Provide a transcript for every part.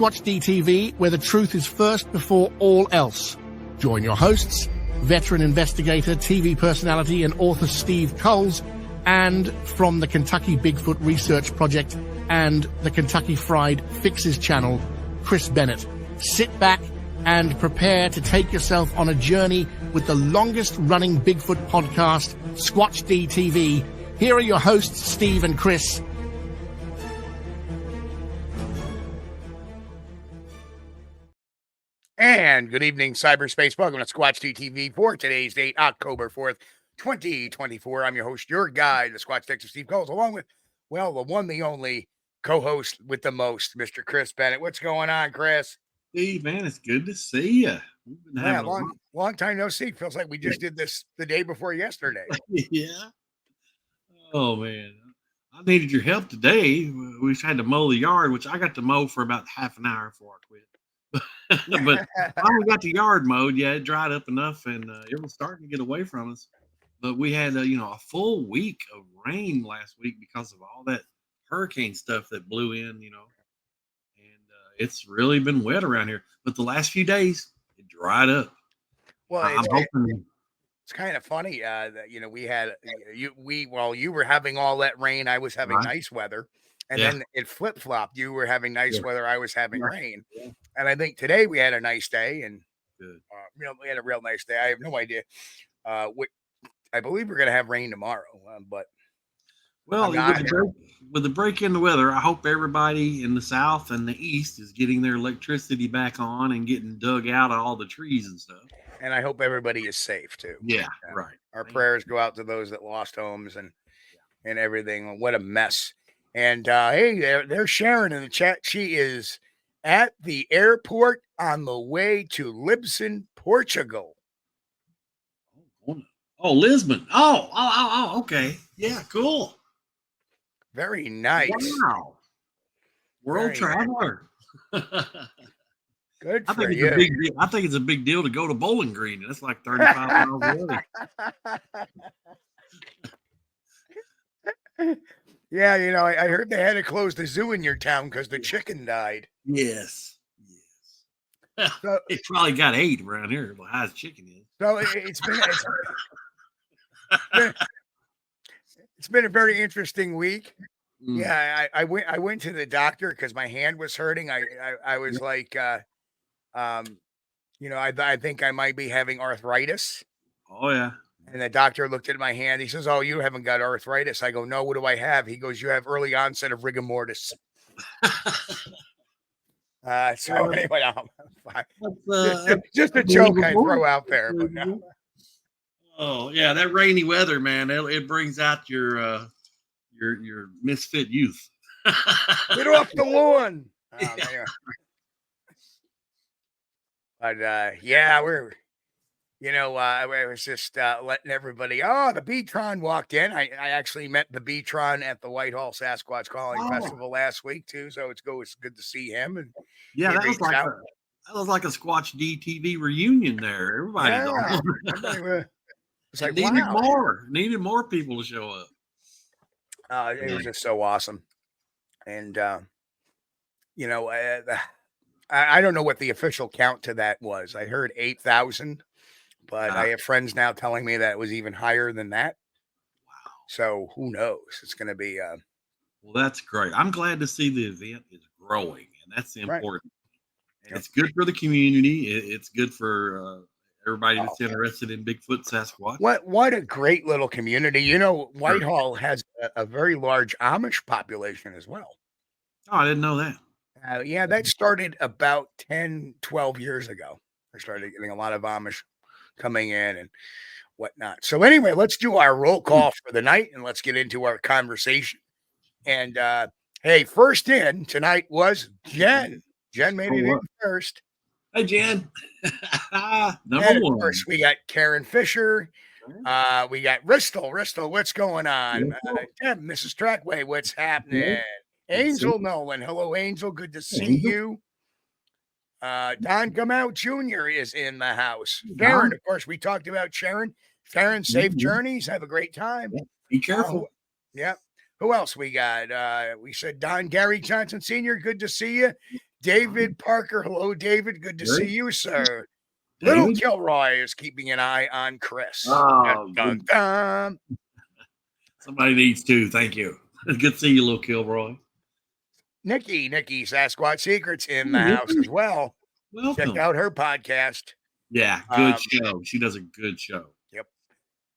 Squatch-D TV, where the truth is first before all else. Join your hosts, veteran investigator, TV personality, and author Steve Kulls, and from the Kentucky Bigfoot Research Project and the Kentucky Fried Fixes channel, Chris Bennett. Sit back and prepare to take yourself on a journey with the longest-running Bigfoot podcast, Squatch-D TV. Here are your hosts, Steve and Chris. And good evening, cyberspace. Welcome to Squatch-D TV for today's date, October 4th, 2024. I'm your host, your guide, the Squatch Detective Steve Kulls, along with, well, the one, the only co-host with the most, Mr. Chris Bennett. What's going on, Chris? Steve, man, it's good to see you. We've been having long time no see. Feels like we just did this the day before yesterday. Yeah. Oh, man. I needed your help today. We had to mow the yard, which I got to mow for about half an hour before I quit. But finally got the yard mowed. Yeah, it dried up enough, and it was starting to get away from us. But we had, a full week of rain last week because of all that hurricane stuff that blew in, and it's really been wet around here. But the last few days, it dried up. Well, I'm hoping. It's kind of funny that we had you were having all that rain, I was having nice weather, and then it flip-flopped. You were having nice weather, I was having rain. Yeah. And I think today we had a nice day, and Good. We had a real nice day. I have no idea. I believe we're going to have rain tomorrow, but with the break in the weather, I hope everybody in the South and the East is getting their electricity back on and getting dug out of all the trees and stuff. And I hope everybody is safe too. Yeah, right. Our prayers go out to those that lost homes and everything. What a mess. And hey, there's Sharon in the chat. She is at the airport on the way to Lisbon, Portugal. Oh, Lisbon. Oh, okay. Yeah, cool. Very nice. Wow. World traveler. Good I for think you. it's a big deal. I think it's a big deal to go to Bowling Green. That's like 35 miles away. Yeah, I heard they had to close the zoo in your town because the chicken died. Yes. So, it probably got 8 around here. The highest chicken is. So it's been a very interesting week. Yeah, I went to the doctor because my hand was hurting. I was like, I think I might be having arthritis. Oh yeah. And the doctor looked at my hand. He says, "Oh, you haven't got arthritis." I go, "No, what do I have?" He goes, "You have early onset of rigor mortis." So anyway, just a joke I throw out there, but no. Oh yeah, that rainy weather, man, it brings out your misfit youth. Get off the lawn. Yeah. But I was just letting everybody. Oh, the Beatron walked in. I actually met the Beatron at the Whitehall Sasquatch Calling Festival last week too. So it's good to see him. And yeah, that was like a Squatch-D TV reunion there. Everybody. It's like needed more people to show up. It was just so awesome. And I don't know what the official count to that was. I heard 8,000, but I have friends now telling me that it was even higher than that. Wow. So who knows? It's going to be. Well, that's great. I'm glad to see the event is growing, and that's important. Right. And it's good for the community. It's good for everybody that's interested in Bigfoot, Sasquatch. What a great little community. Whitehall has a very large Amish population as well. Oh, I didn't know that. Yeah, that started about 10, 12 years ago. I started getting a lot of Amish coming in and whatnot. So anyway, let's do our roll call for the night and let's get into our conversation. And hey, first in tonight was Jen. Jen made it in first. Hi, Jen. Number one. Of course, we got Karen Fisher. We got Ristel, what's going on? Deb, Mrs. Trackway, what's happening? Angel Nolan, hello, Angel. Good to see you. Don Gumau Jr. is in the house. Sharon, of course, we talked about Sharon. Sharon, safe journeys. Have a great time. Be careful. Yeah. Who else we got? We said Don Gary Johnson Sr., good to see you. David Parker. Hello, David. Good to see you, sir. Little Kilroy is keeping an eye on Chris. Oh, dun, dun, dun. Somebody needs to. Thank you. Good to see you, Little Kilroy. Nikki Sasquatch Secrets in the house as well. Welcome. Check out her podcast. Yeah, good show. She does a good show. Yep.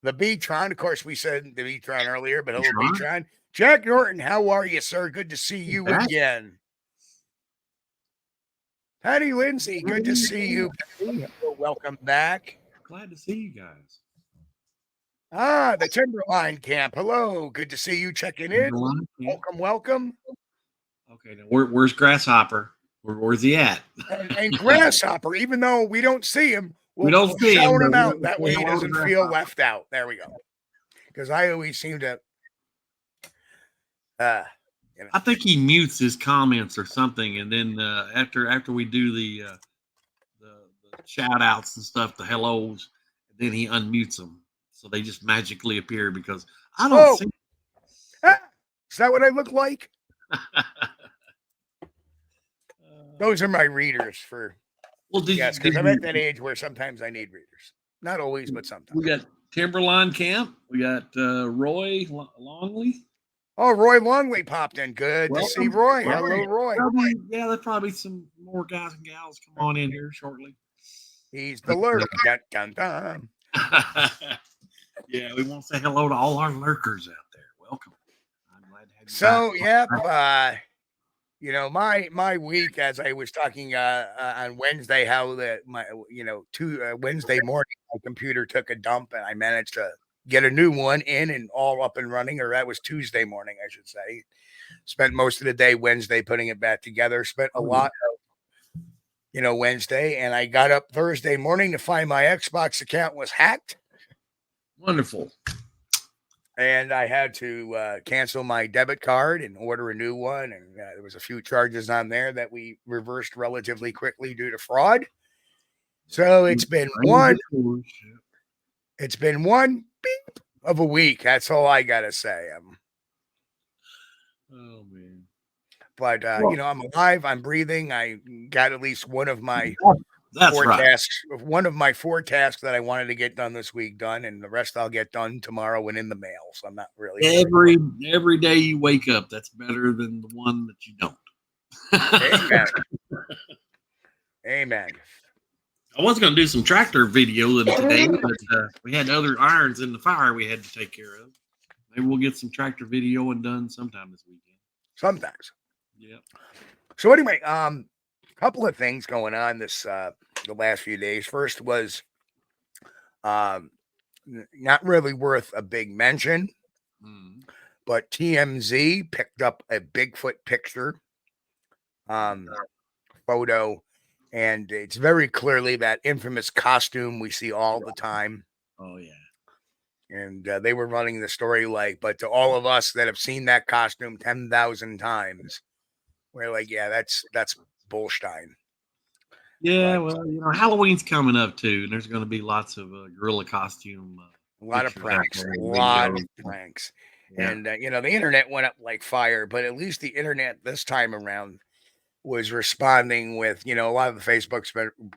The B-Tron, of course, we said the B-Tron earlier, but hello, B-Tron. Jack Norton, how are you, sir? Good to see you again. Patty Lindsay, good to see you. Welcome back. Glad to see you guys. The Timberline Camp. Hello, good to see you checking in. Welcome. Okay, now where's Grasshopper? Where's he at? and Grasshopper, even though we don't see him, we don't see shout him out. That way he doesn't feel left out. There we go. Because I always seem to. I think he mutes his comments or something, and then after we do the shout outs and stuff, the hellos, then he unmutes them, so they just magically appear because I don't see. Is that what I look like? Those are my readers for. Well, yes, because I'm at that age where sometimes I need readers. Not always, but sometimes. We got Timberline Camp. We got Roy Longley. Oh, Roy Longley popped in. Good to see Roy. Hello, Roy. There's probably some more guys and gals come on in here shortly. He's the lurk. Dun, dun, dun. Yeah, we want to say hello to all our lurkers out there. Welcome. I'm glad to have you. So, yep. You know, my week, as I was talking on Wednesday, how Wednesday morning my computer took a dump and I managed to get a new one in and all up and running, or that was Tuesday morning, I should say. Spent most of the day Wednesday putting it back together. Spent a lot of, Wednesday, and I got up Thursday morning to find my Xbox account was hacked. Wonderful. And I had to cancel my debit card and order a new one. And there was a few charges on there that we reversed relatively quickly due to fraud. So it's been one beep of a week. That's all I got to say. Oh, man. But, I'm alive. I'm breathing. I got at least one of my tasks. One of my 4 tasks that I wanted to get done this week done, and the rest I'll get done tomorrow and in the mail. So I'm not really every day you wake up. That's better than the one that you don't. Amen. Amen. I was going to do some tractor video today, but we had other irons in the fire we had to take care of. Maybe we'll get some tractor video done sometime this weekend. Sometimes. Yeah. So anyway, couple of things going on this the last few days. First was not really worth a big mention, but TMZ picked up a Bigfoot picture photo, and it's very clearly that infamous costume we see all the time. Oh yeah. And they were running the story but to all of us that have seen that costume 10,000 times, we're like, yeah, that's bullshine. Yeah, well, Halloween's coming up too, and there's going to be lots of gorilla costume. A lot of pranks. Yeah. And, the internet went up like fire, but at least the internet this time around was responding with, a lot of the Facebook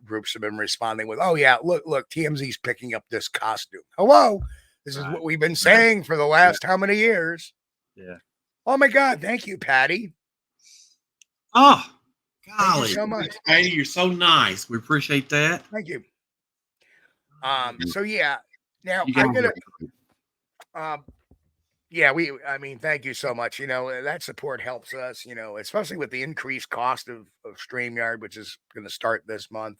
groups have been responding with, oh, yeah, look, TMZ's picking up this costume. Hello. This is what we've been saying for the last how many years? Yeah. Oh, my God. Thank you, Patty. Oh, golly. Thank you so much. Patty, you're so nice. We appreciate that. Thank you. So, yeah. Now, I'm going to... thank you so much. That support helps us, especially with the increased cost of StreamYard, which is going to start this month.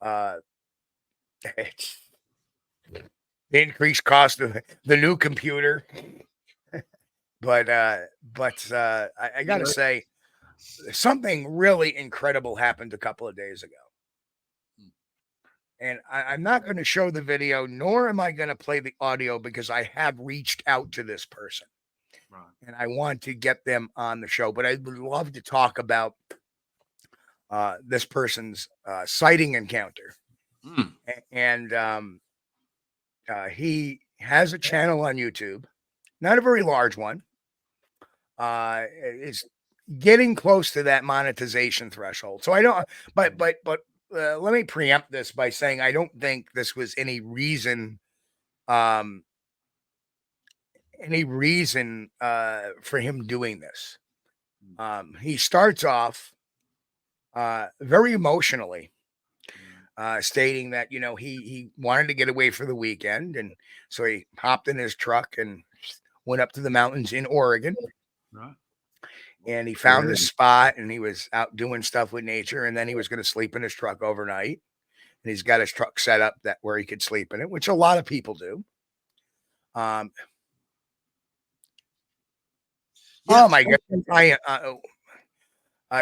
And it's the increased cost of the new computer. but I got to say, something really incredible happened a couple of days ago. And I'm not going to show the video, nor am I going to play the audio, because I have reached out to this person. Right. And I want to get them on the show. But I would love to talk about this person's sighting encounter. And he has a channel on YouTube, not a very large one. His getting close to that monetization threshold. So I don't, but let me preempt this by saying I don't think this was any reason for him doing this. He starts off very emotionally, stating that, you know, he wanted to get away for the weekend. And so he hopped in his truck and went up to the mountains in Oregon. Right. And he found this spot and he was out doing stuff with nature. And then he was going to sleep in his truck overnight. And he's got his truck set up that where he could sleep in it, which a lot of people do. Oh my God.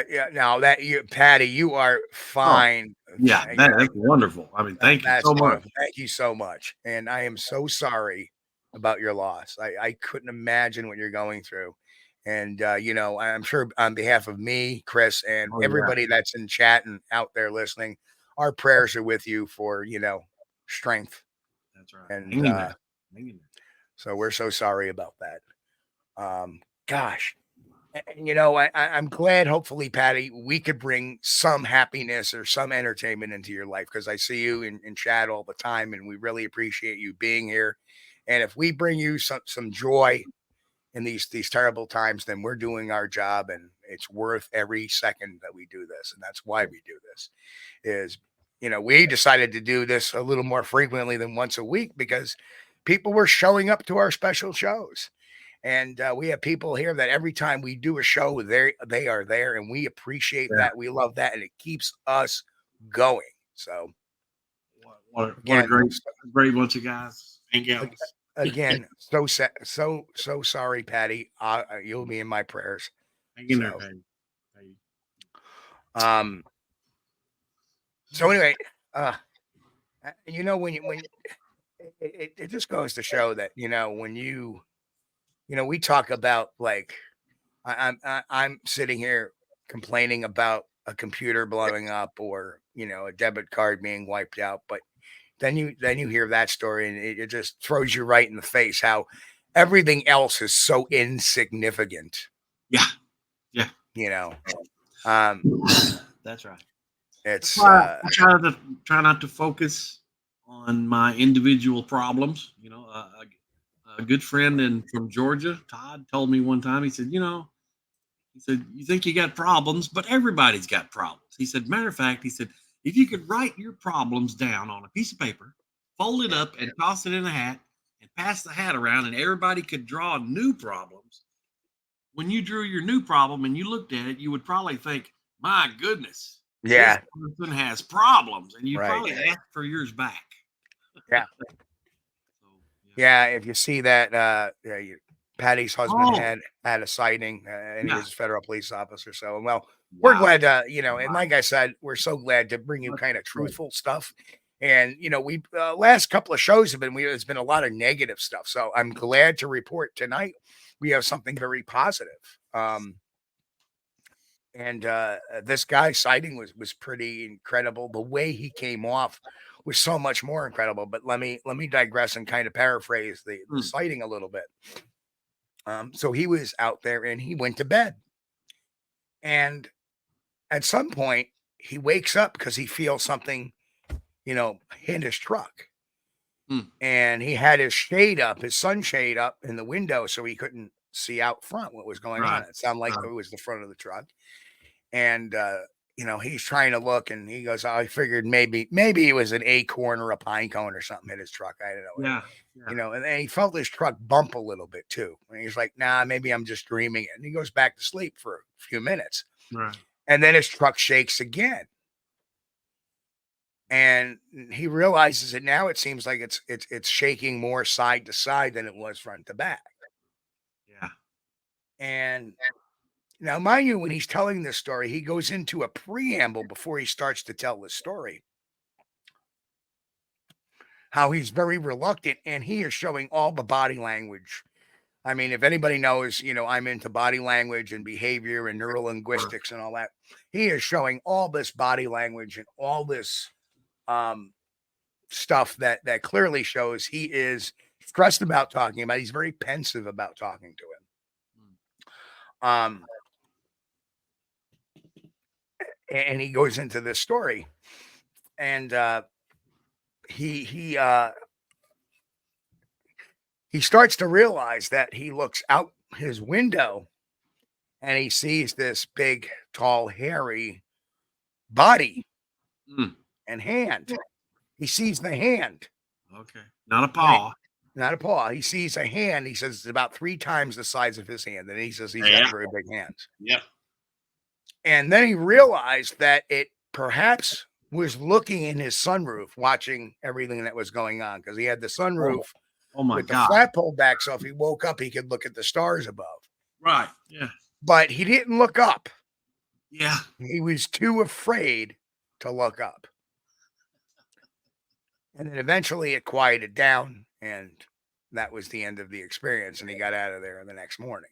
Yeah, now that Patty, you are fine. Oh, yeah, that's wonderful. I mean, thank you so much. Thank you so much. And I am so sorry about your loss. I couldn't imagine what you're going through. And, you know, I'm sure on behalf of me, Chris, and everybody that's in chat and out there listening, our prayers are with you for, you know, strength. That's right. And so we're so sorry about that. Gosh. And, you know, I'm glad, hopefully, Patty, we could bring some happiness or some entertainment into your life, because I see you in chat all the time, and we really appreciate you being here. And if we bring you some joy in these terrible times, then we're doing our job, and it's worth every second that we do this. And that's why we do this. Is, you know, we decided to do this a little more frequently than once a week because people were showing up to our special shows. And we have people here that every time we do a show, they are there, and we appreciate that. We love that, and it keeps us going. So, what a great bunch of guys and gals. Again, so sorry, Patty. You'll be in my prayers. Hang in there, Patty. So anyway, you know, when it just goes to show that, you know, when you know, we talk about, like, I'm sitting here complaining about a computer blowing up or, you know, a debit card being wiped out, but then you hear that story and it just throws you right in the face how everything else is so insignificant. Yeah. You know, that's right. It's I try not to focus on my individual problems. You know, a good friend from Georgia, Todd, told me one time, he said, you think you got problems, but everybody's got problems. He said, matter of fact, he said, if you could write your problems down on a piece of paper, fold it up and toss it in a hat and pass the hat around, and everybody could draw new problems. When you drew your new problem and you looked at it, you would probably think, my goodness, this person has problems, and you probably ask for yours back. Yeah. Yeah, if you see that, Patty's husband had a sighting, and he was a federal police officer. So, well, we're glad, you know, and like I said, we're so glad to bring you kind of truthful stuff. And, you know, we last couple of shows have been, there's been a lot of negative stuff. So I'm glad to report tonight we have something very positive. And this guy's sighting was pretty incredible. The way he came off was so much more incredible. But let me digress and kind of paraphrase the sighting a little bit. So he was out there and he went to bed. And at some point he wakes up because he feels something, you know, hit his truck. And he had his shade up, his sunshade up in the window, so he couldn't see out front what was going on. It sounded like it was the front of the truck. And you know, he's trying to look, and he goes, I figured maybe it was an acorn or a pine cone or something hit his truck. I don't know. Yeah. You know, and then he felt his truck bump a little bit too. And he's like, nah, maybe I'm just dreaming it. And he goes back to sleep for a few minutes. Right. And then his truck shakes again. And he realizes that now it seems like it's shaking more side to side than it was front to back. Yeah. And now, mind you, when he's telling this story, he goes into a preamble before he starts to tell the story. How he's very reluctant, and he is showing all the body language. I mean, if anybody knows, you know, I'm into body language and behavior and neurolinguistics and all that. He is showing all this body language and all this stuff that clearly shows he is stressed about talking about. He's very pensive about talking to him. and he goes into this story, and he starts to realize that he looks out his window and he sees this big, tall, hairy body and hand. He sees the hand. Okay. Not a paw. Not a paw. He sees a hand. He says it's about 3 times the size of his hand. And he says he's got very big hands. Yep. And then he realized that it perhaps was looking in his sunroof, watching everything that was going on, because he had the sunroof with the flat pulled back. So if he woke up, he could look at the stars above. Right. Yeah. But he didn't look up. Yeah. He was too afraid to look up. And then eventually it quieted down, and that was the end of the experience. And he got out of there the next morning.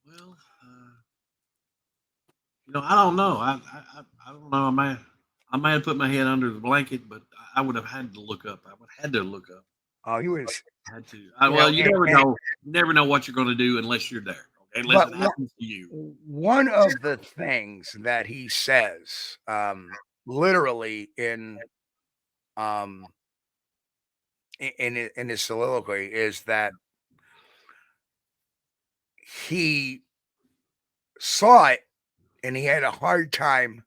Well, I don't know. I don't know. I may have put my head under the blanket, but I would have had to look up. I would have had to look up. Oh, he was had to. Well, you never know. You never know what you're going to do unless you're there. Okay, unless it happens to you. One of the things that he says, literally in his soliloquy, is that he saw it and he had a hard time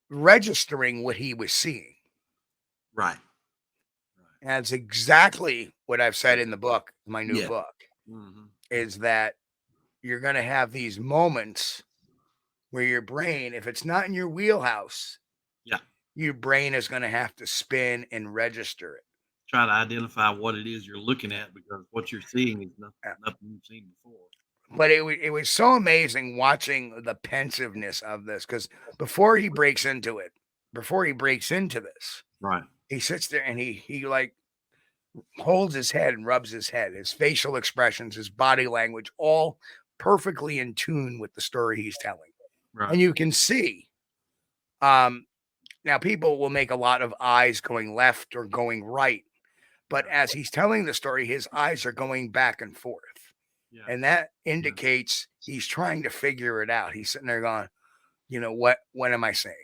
registering what he was seeing. Right. And that's exactly what I've said in the book, my new book, is that you're going to have these moments where your brain, if it's not in your wheelhouse, your brain is going to have to spin and register it. Try to identify what it is you're looking at, because what you're seeing is nothing you've seen before. But it was so amazing watching the pensiveness of this, because before he breaks into this, right, he sits there and he like holds his head and rubs his head, his facial expressions, his body language, all perfectly in tune with the story he's telling. Right. And you can see, now people will make a lot of eyes going left or going right, but as he's telling the story, his eyes are going back and forth. Yeah. And that indicates he's trying to figure it out. He's sitting there going, what am I saying?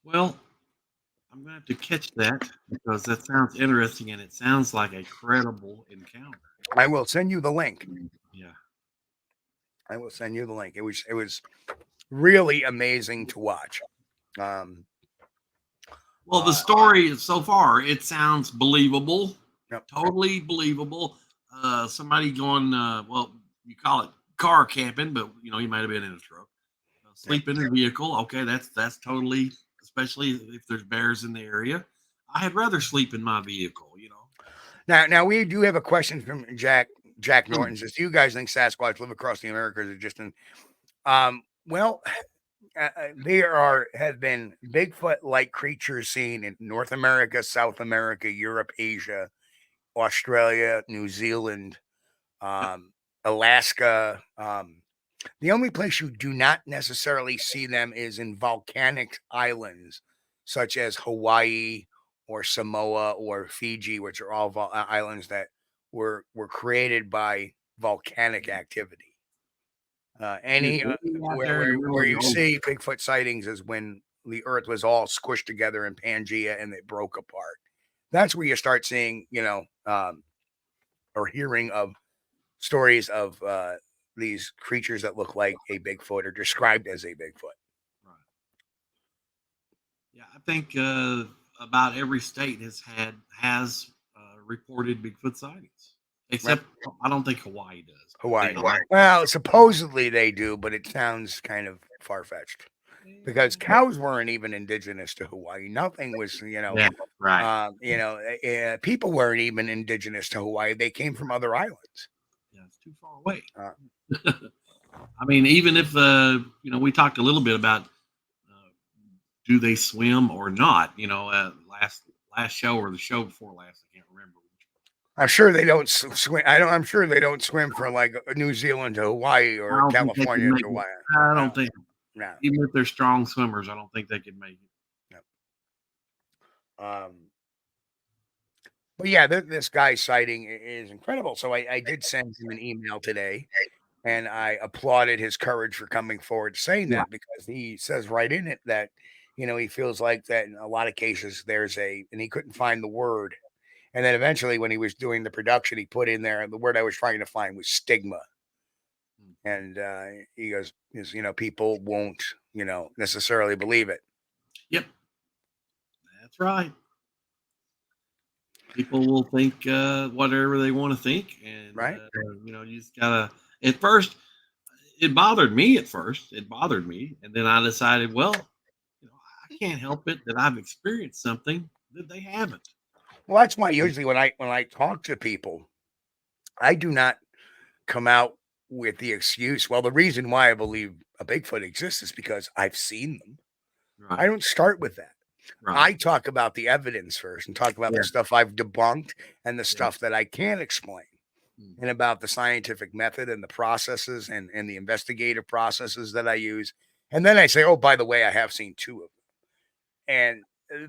Well, I'm going to have to catch that, because that sounds interesting, and it sounds like a credible encounter. I will send you the link. Yeah. I will send you the link. It was really amazing to watch. Well, the story so far, it sounds believable. Yep. Totally believable. Somebody going, you call it car camping, but he might have been in a truck. Sleep in a vehicle. Okay, that's totally, especially if there's bears in the area. I had rather sleep in my vehicle, Now we do have a question from Jack Norton. Says, do you guys think Sasquatch live across the Americas or just in? There have been Bigfoot-like creatures seen in North America, South America, Europe, Asia, Australia, New Zealand, Alaska. The only place you do not necessarily see them is in volcanic islands, such as Hawaii or Samoa or Fiji, which are all islands that were created by volcanic activity. Where you see Bigfoot sightings is when the earth was all squished together in Pangea and it broke apart. That's where you start seeing, or hearing of stories of these creatures that look like a Bigfoot or described as a Bigfoot. Right. Yeah, I think about every state has reported Bigfoot sightings. Except I don't think Hawaii does. Hawaii. Well, supposedly they do, but it sounds kind of far-fetched. Because cows weren't even indigenous to Hawaii. Nothing was, people weren't even indigenous to Hawaii. They came from other islands. Yeah, it's too far away. I mean, even if, we talked a little bit about do they swim or not, last show or the show before last, I can't remember. I'm sure they don't swim. I'm sure they don't swim from like New Zealand to Hawaii or California to Hawaii. I don't think. No. Even if they're strong swimmers, I don't think they could make it. No. But yeah, this guy's sighting is incredible. So I did send him an email today, and I applauded his courage for coming forward saying that, because he says right in it that, he feels like that in a lot of cases and he couldn't find the word. And then eventually when he was doing the production, he put in there, and the word I was trying to find was stigma. And he goes, people won't, necessarily believe it. Yep. That's right. People will think whatever they want to think, and right. You just gotta. At first, it bothered me. It bothered me, and then I decided, well, I can't help it that I've experienced something that they haven't. Well, that's why usually when I talk to people, I do not come out with the excuse, well, the reason why I believe a Bigfoot exists is because I've seen them. Right. I don't start with that. Right. I talk about the evidence first, and talk about the stuff I've debunked and the stuff that I can't explain, and about the scientific method and the processes and the investigative processes that I use. And then I say, oh, by the way, I have seen 2 of them. And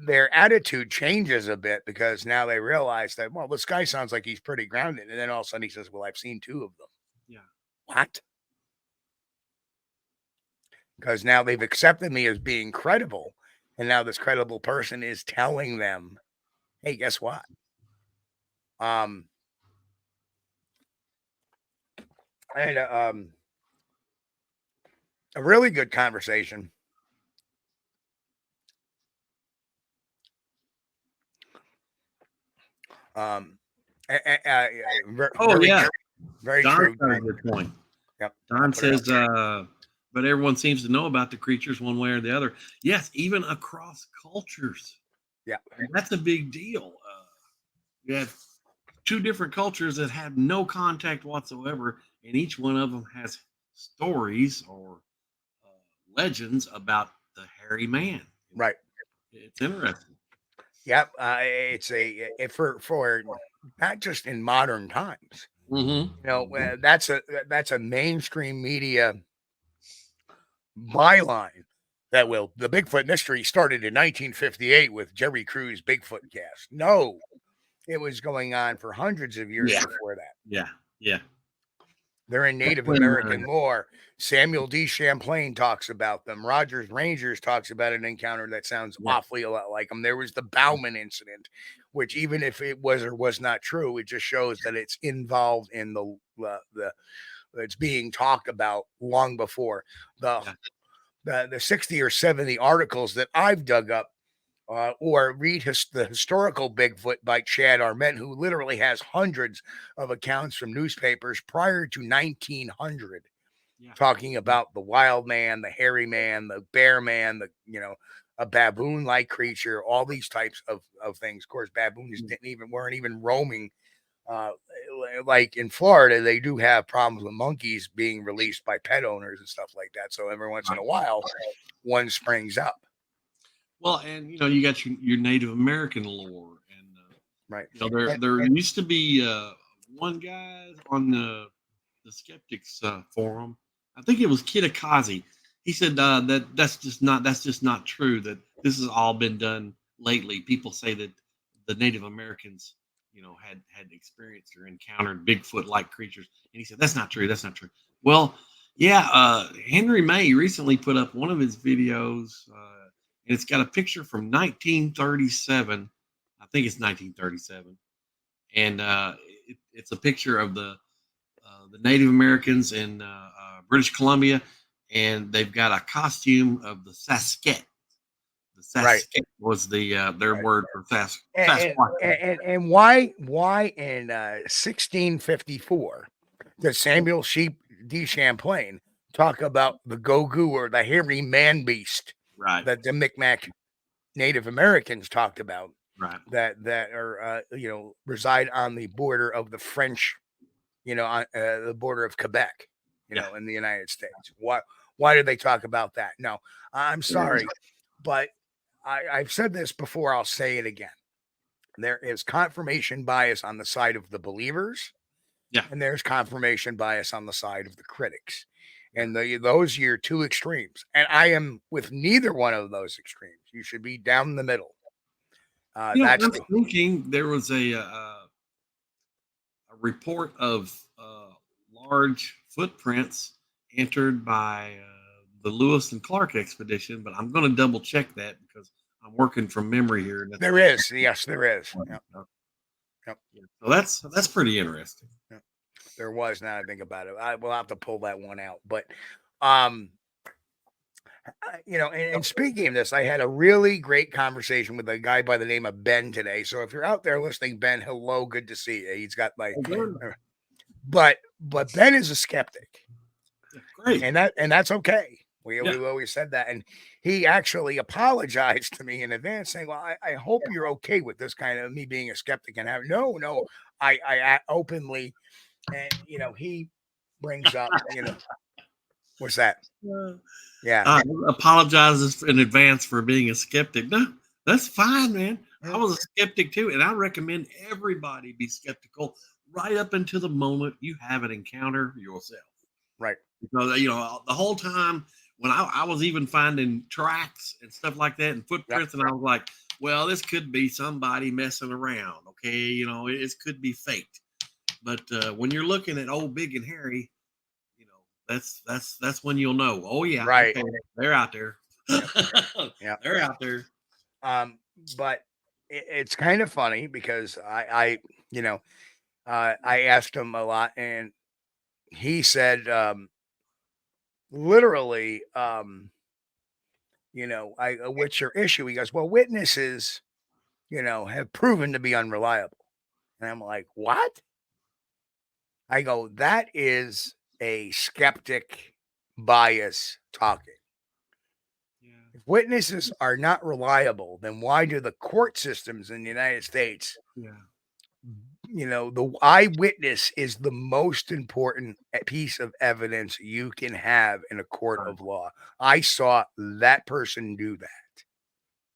their attitude changes a bit, because now they realize that, well, this guy sounds like he's pretty grounded. And then all of a sudden he says, well, I've seen 2 of them. Yeah. What? Because now they've accepted me as being credible. And now this credible person is telling them, hey, guess what? I had a really good conversation. Very Don true. got a good point. Yep. Don says, but everyone seems to know about the creatures one way or the other. Yes, even across cultures. Yeah, and that's a big deal. You have 2 different cultures that have no contact whatsoever, and each one of them has stories or legends about the hairy man. Right. It's interesting. Yep. It's for not just in modern times. That's a mainstream media byline that the Bigfoot Mystery started in 1958 with Jerry Crew's Bigfoot cast. No, it was going on for hundreds of years before that. Yeah. They're in Native American lore. Samuel D. Champlain talks about them. Rogers Rangers talks about an encounter that sounds awfully a lot like them. There was the Bauman incident, which, even if it was or was not true, it just shows that it's involved in the it's being talked about long before. The 60 or 70 articles that I've dug up, or read the Historical Bigfoot by Chad Arment, who literally has hundreds of accounts from newspapers prior to 1900, talking about the wild man, the hairy man, the bear man, a baboon-like creature, all these types of things. Of course, baboons weren't even roaming. Like in Florida, they do have problems with monkeys being released by pet owners and stuff like that. So every once in a while, one springs up. Well, and you got your Native American lore, and right. There used to be one guy on the skeptics forum. I think it was Kitakazi. He said that's just not true. That this has all been done lately. People say that the Native Americans, had experienced or encountered Bigfoot-like creatures, and he said that's not true. That's not true. Well, yeah. Henry May recently put up one of his videos. And it's got a picture from 1937. I think it's 1937. And it's a picture of the Native Americans in British Columbia. And they've got a costume of the Sasquatch. The Sasquatch was their word for Sasquatch. And why in 1654 does Samuel D. Champlain talk about the Gogu, or the hairy man beast? Right. That the Micmac Native Americans talked about, right? That are reside on the border of the French, on the border of Quebec, in the United States. Why did they talk about that? No, I'm sorry, but I've said this before. I'll say it again. There is confirmation bias on the side of the believers, and there's confirmation bias on the side of the critics. And those are your 2 extremes. And I am with neither one of those extremes. You should be down the middle. That's I'm thinking there was a report of large footprints entered by the Lewis and Clark expedition, but I'm going to double check that because I'm working from memory here. There is. Yes, there is. Yep. Yep. So that's pretty interesting. Yep. There was. Now I think about it, I will have to pull that one out. But, and speaking of this, I had a really great conversation with a guy by the name of Ben today. So if you're out there listening, Ben, hello, good to see you. He's got but Ben is a skeptic. Great. And that's okay. We always said that. And he actually apologized to me in advance saying, well, I hope you're okay with this kind of me being a skeptic and no, I openly, and, he brings up, what's that? Yeah. Apologizes in advance for being a skeptic. No, that's fine, man. I was a skeptic too. And I recommend everybody be skeptical right up until the moment you have an encounter yourself. Right. Because, the whole time when I was even finding tracks and stuff like that and footprints, and I was like, well, this could be somebody messing around. Okay. It could be faked. But when you're looking at old Big and Hairy, that's when you'll know. Oh yeah, right. Okay, they're out there. Yeah, they're out there. But it's kind of funny because I asked him a lot, and he said, literally, what's your issue? He goes, well, witnesses, have proven to be unreliable, and I'm like, what? I go, that is a skeptic bias talking. If witnesses are not reliable, then why do the court systems in the United States, the eyewitness is the most important piece of evidence you can have in a court of law. I saw that person do that.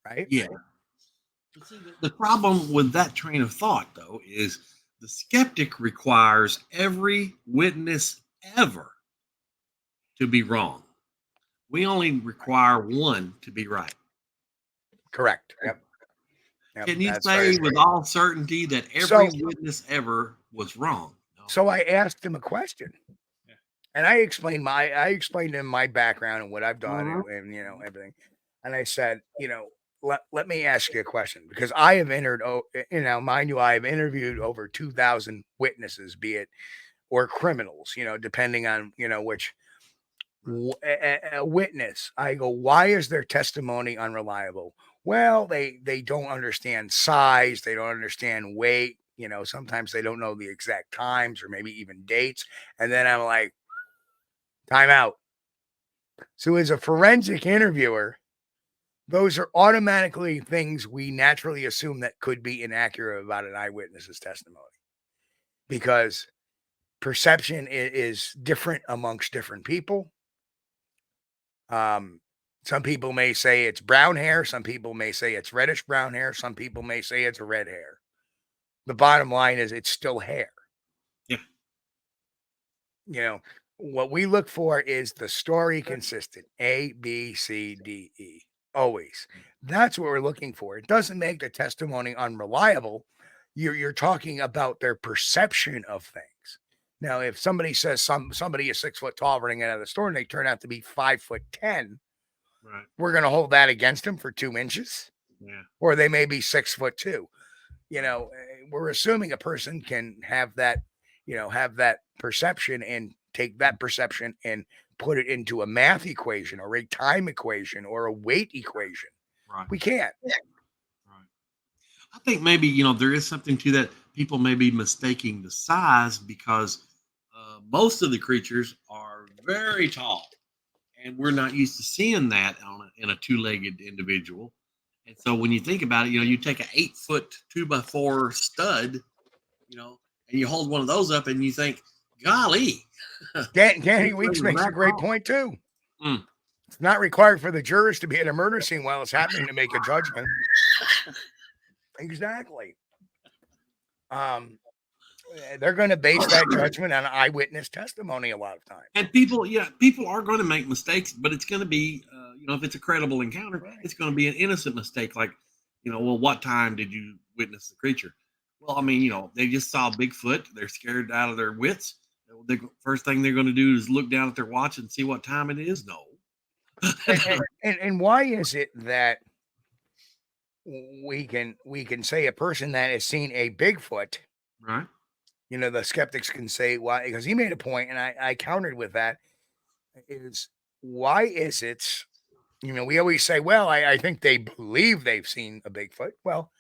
Right? Yeah. See, the problem with that train of thought, though, is the skeptic requires every witness ever to be wrong. We only require one to be right. Correct. Yep. Can you say with all certainty that every witness ever was wrong? No. So I asked him a question, and I explained to him my background and what I've done, and everything. And I said, let me ask you a question, because I have mind you, I have interviewed over 2,000 witnesses, be it or criminals, depending on which. A witness. I go, why is their testimony unreliable? Well, they don't understand size, they don't understand weight, sometimes they don't know the exact times or maybe even dates. And then I'm like, time out. So as a forensic interviewer, those are automatically things we naturally assume that could be inaccurate about an eyewitness's testimony, because perception is different amongst different people. Some people may say it's brown hair. Some people may say it's reddish brown hair. Some people may say it's a red hair. The bottom line is it's still hair. Yeah. What we look for is the story consistent. A, B, C, D, E. Always. That's what we're looking for. It doesn't make the testimony unreliable. You're talking about their perception of things. Now, if somebody says somebody is 6 foot tall running out of the store and they turn out to be 5'10", right, we're going to hold that against them for 2 inches. Yeah. Or they may be 6'2". We're assuming a person can have that, have that perception and take that perception and put it into a math equation or a time equation or a weight equation. Right. We can't. Right. I think maybe, there is something to that. People may be mistaking the size because most of the creatures are very tall, and we're not used to seeing that in a two-legged individual. And so when you think about it, you take an 8-foot 2x4 stud, and you hold one of those up and you think, golly. Danny Weeks makes a great point too. It's not required for the jurors to be at a murder scene while it's happening to make a judgment. Exactly. They're going to base that judgment on eyewitness testimony a lot of times. And people are going to make mistakes, but it's going to be, if it's a credible encounter, it's going to be an innocent mistake. Like, well, what time did you witness the creature? Well, I mean, they just saw Bigfoot. They're scared out of their wits. The first thing they're going to do is look down at their watch and see what time it is. No. and why is it that we can say a person that has seen a Bigfoot, right? The skeptics can say why, because he made a point, and I countered with that, is why is it, we always say, well, I think they believe they've seen a Bigfoot. Well,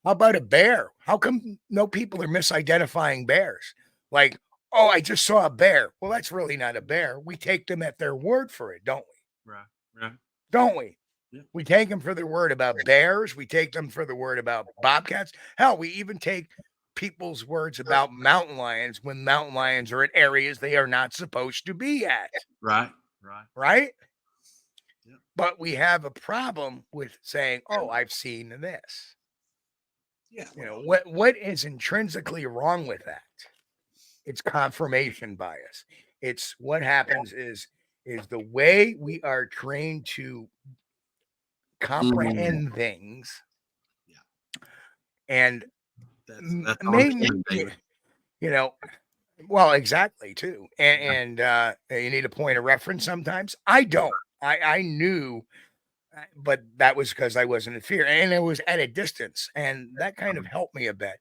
how about a bear? How come no people are misidentifying bears? Like, oh, I just saw a bear. Well, that's really not a bear. We take them at their word for it, don't we? Right. Don't we? Yeah. We take them for their word about bears. We take them for the word about bobcats. Hell, we even take people's words about mountain lions when mountain lions are in areas they are not supposed to be at. Right. Yeah. But we have a problem with saying, oh, I've seen this. Yeah. What is intrinsically wrong with that? It's confirmation bias. It's what happens is the way we are trained to comprehend things. Yeah. And that's maybe, well, exactly too. And you need a point of reference sometimes. I don't. I knew, but that was because I wasn't in fear, and it was at a distance, and that kind of helped me a bit.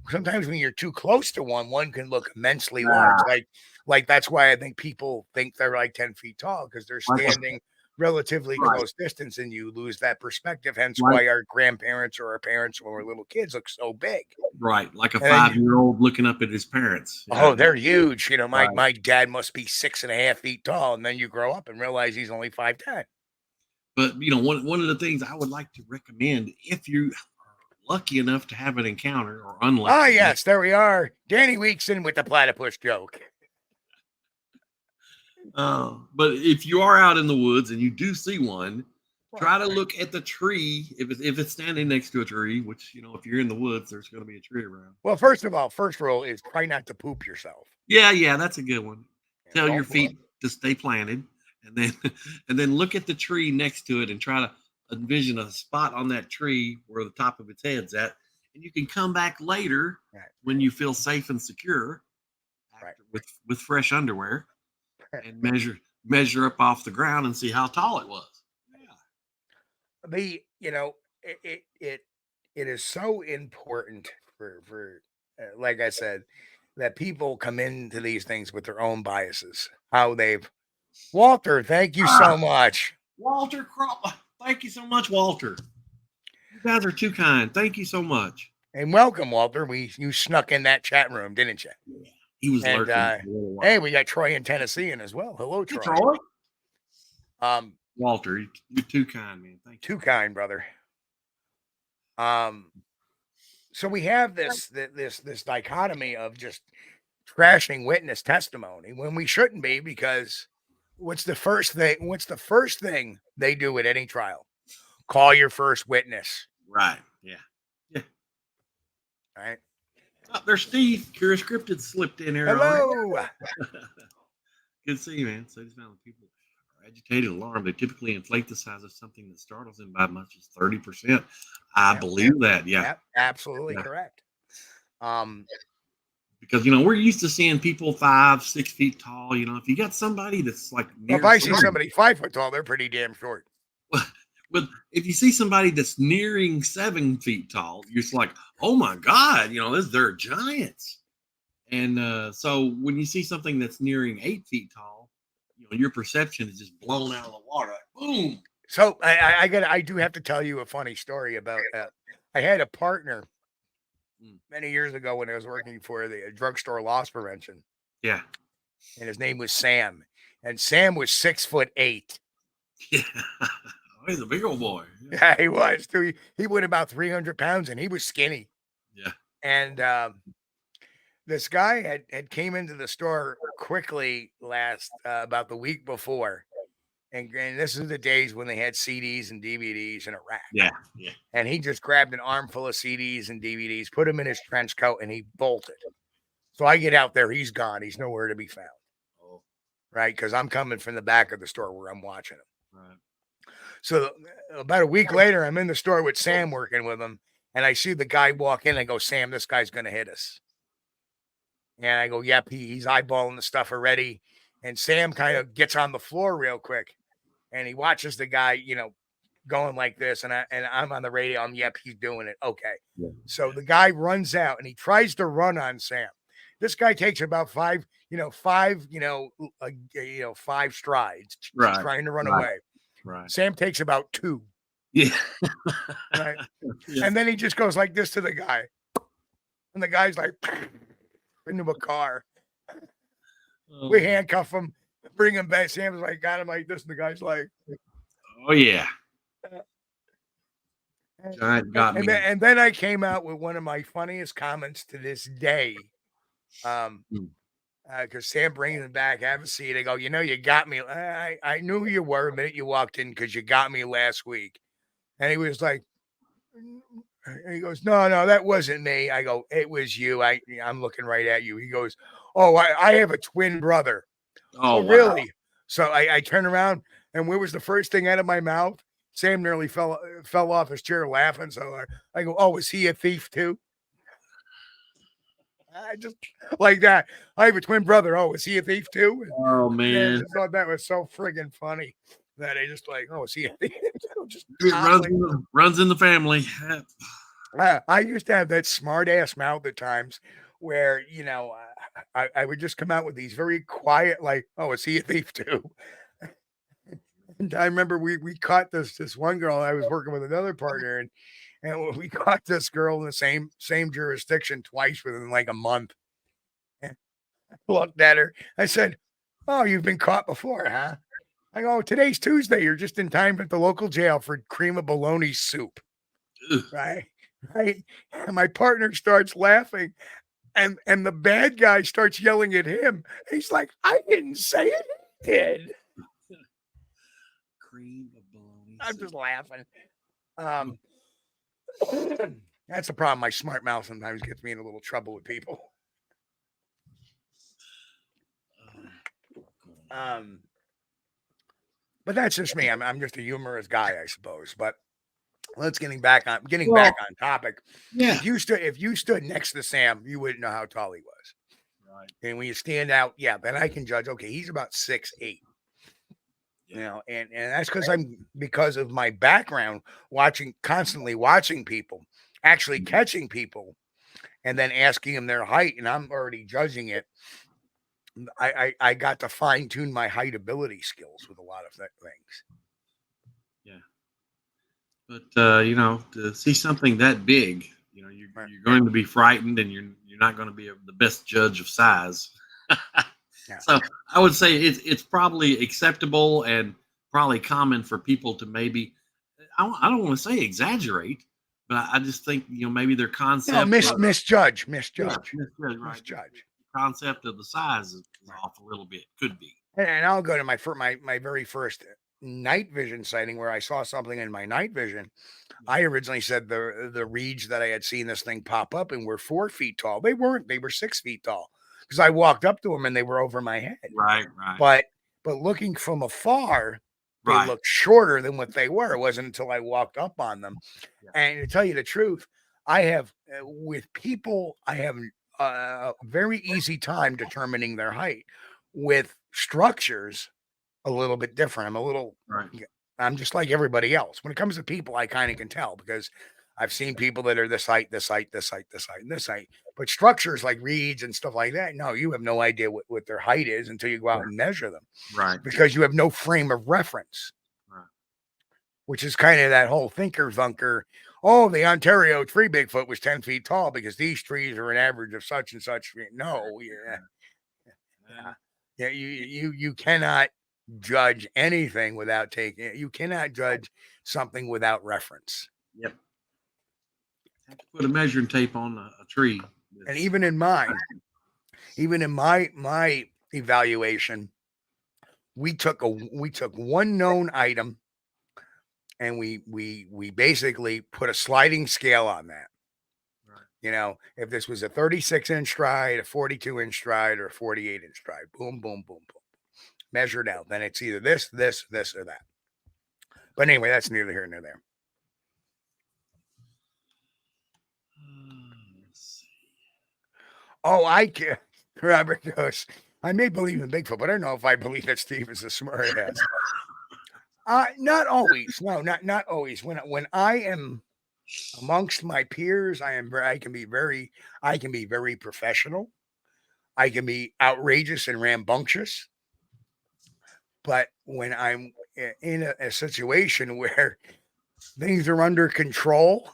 Sometimes when you're too close to one can look immensely large. Like that's why I think people think they're like 10 feet tall, because they're standing relatively close distance, and you lose that perspective. Hence why our grandparents or our parents when we're little kids look so big. Right, like a 5-year-old looking up at his parents. Oh, they're huge. My dad must be 6.5 feet tall, and then you grow up and realize he's only 5'10". But one of the things I would like to recommend, if you are lucky enough to have an encounter or unlucky. Ah, yes, there we are. Danny Weekson with the platypus joke. But if you are out in the woods and you do see one, try to look at the tree if it's standing next to a tree, which, if you're in the woods, there's going to be a tree around. Well, first of all, first rule is try not to poop yourself. Yeah, that's a good one. Tell your feet to stay planted, and then look at the tree next to it and try to envision a spot on that tree where the top of its head's at, and you can come back later when you feel safe and secure with fresh underwear and measure up off the ground and see how tall it was. It is so important for like I said, that people come into these things with their own biases. Walter, thank you so much. Walter Crop, thank you so much, Walter. You guys are too kind. Thank you so much. And welcome, Walter. You snuck in that chat room, didn't you? Yeah, he was lurking. Hey, we got Troy in Tennessee in as well. Hello, Troy. Hey, Troy. Walter, you're too kind, man. Thank you. Too kind, brother. So we have this dichotomy of just trashing witness testimony when we shouldn't be, because what's the first thing they do at any trial? Call your first witness. Right. Yeah. All right. Oh, there's Steve. Curious Cryptid slipped in here. Hello. Right. Good to see you, man. So these people are agitated, alarmed. They typically inflate the size of something that startles them by as much as 30%. I believe that. Yeah. Absolutely correct. Because we're used to seeing people 5-6 feet tall. If you got somebody that's like if I see somebody 5 foot tall, they're pretty damn short. But if you see somebody that's nearing 7 feet tall, you're just like, oh my God, they're giants. And so when you see something that's nearing 8 feet tall, your perception is just blown out of the water. Like, boom. So I do have to tell you a funny story about that. I had a partner many years ago when I was working for the drugstore loss prevention. Yeah. And his name was Sam. And Sam was 6'8". Yeah. He's a big old boy. Yeah, he was too. He weighed about 300 pounds and he was skinny. Yeah. And this guy had came into the store quickly about the week before. And this is the days when they had CDs and DVDs in a rack. Yeah. And he just grabbed an armful of CDs and DVDs, put them in his trench coat, and he bolted. So I get out there. He's gone. He's nowhere to be found. Oh. Right? Because I'm coming from the back of the store where I'm watching him. Right. So about a week later, I'm in the store with Sam working with him, and I see the guy walk in. I go, Sam, this guy's going to hit us. And I go, yep, he's eyeballing the stuff already. And Sam kind of gets on the floor real quick, and he watches the guy, going like this. And I'm on the radio. Yep, he's doing it. Okay. Yeah. So the guy runs out, and he tries to run on Sam. This guy takes about five strides, right, trying to run away. Right. Sam takes about 2. Yeah. Right. Yeah. And then he just goes like this to the guy. And the guy's like into a car. Oh. We handcuff him, bring him back. Sam's like, got him like this. And the guy's like, oh, yeah. Giant got me. And then I came out with one of my funniest comments to this day. Because Sam brings him back, have a seat. I go, you got me. I knew who you were the minute you walked in because you got me last week. And he was like, and he goes, no, that wasn't me. I go, it was you. I'm looking right at you. He goes, oh, I have a twin brother. Oh, wow. Really? So I turn around, and where was the first thing out of my mouth? Sam nearly fell off his chair laughing. So I go, oh, is he a thief too? I just like that. I have a twin brother. Oh, is he a thief too? And, oh, man. I just thought that was so friggin' funny that I just like, oh, is he a thief? Just runs in the family. I used to have that smart ass mouth at times where, I would just come out with these very quiet, like, oh, is he a thief too? And I remember we caught this one girl. I was working with another partner, and we caught this girl in the same jurisdiction twice within like a month. And I looked at her. I said, oh, you've been caught before, huh? I go, today's Tuesday. You're just in time at the local jail for cream of bologna soup. Ugh. Right. And my partner starts laughing, and the bad guy starts yelling at him. He's like, I didn't say it. He did. Cream of bologna. I'm just laughing. That's the problem. My smart mouth sometimes gets me in a little trouble with people. But that's just me. I'm just a humorous guy, I suppose. But let's getting back on topic. Yeah. If you stood next to Sam, you wouldn't know how tall he was. Right. And when you stand out, then I can judge. Okay, he's about 6'8". Yeah. And that's because of my background constantly watching people, actually catching people, and then asking them their height, and I'm already judging it. I got to fine tune my height ability skills with a lot of things. Yeah. But to see something that big, you're going to be frightened, and you're not going to be the best judge of size. Yeah. So I would say it's probably acceptable and probably common for people to maybe, I don't want to say exaggerate, but I just think, maybe their concept. Misjudge. Right. Misjudge. Concept of the size is off a little bit. Could be. And I'll go to my very first night vision sighting where I saw something in my night vision. I originally said the reeds that I had seen this thing pop up and were 4 feet tall. They weren't. They were 6 feet tall. Because I walked up to them and they were over my head. Right. But looking from afar, they looked shorter than what they were. It wasn't until I walked up on them. Yeah. And to tell you the truth, I have with people, I have a very easy time determining their height. With structures, a little bit different. I'm just like everybody else. When it comes to people, I kind of can tell because I've seen people that are this height, this height, this height, this height, and this height. But structures like reeds and stuff like that, no, you have no idea what their height is until you go out and measure them. Right. Because you have no frame of reference. Right. Which is kind of that whole thinker-thunker. Oh, the Ontario tree Bigfoot was 10 feet tall because these trees are an average of such and such. No, yeah. You cannot judge anything without you cannot judge something without reference. Yep. Have to put a measuring tape on a tree. And even in my evaluation, we took one known item and we basically put a sliding scale on that. Right. If this was a 36-inch stride, a 42-inch stride, or a 48-inch stride, boom, boom, boom, boom. Measured out. Then it's either this, or that. But anyway, that's neither here nor there. Oh, I can. Robert goes, I may believe in Bigfoot, but I don't know if I believe that Steve is a smart ass. Not always. No, not always. When I am amongst my peers, I can be very professional. I can be outrageous and rambunctious. But when I'm in a situation where things are under control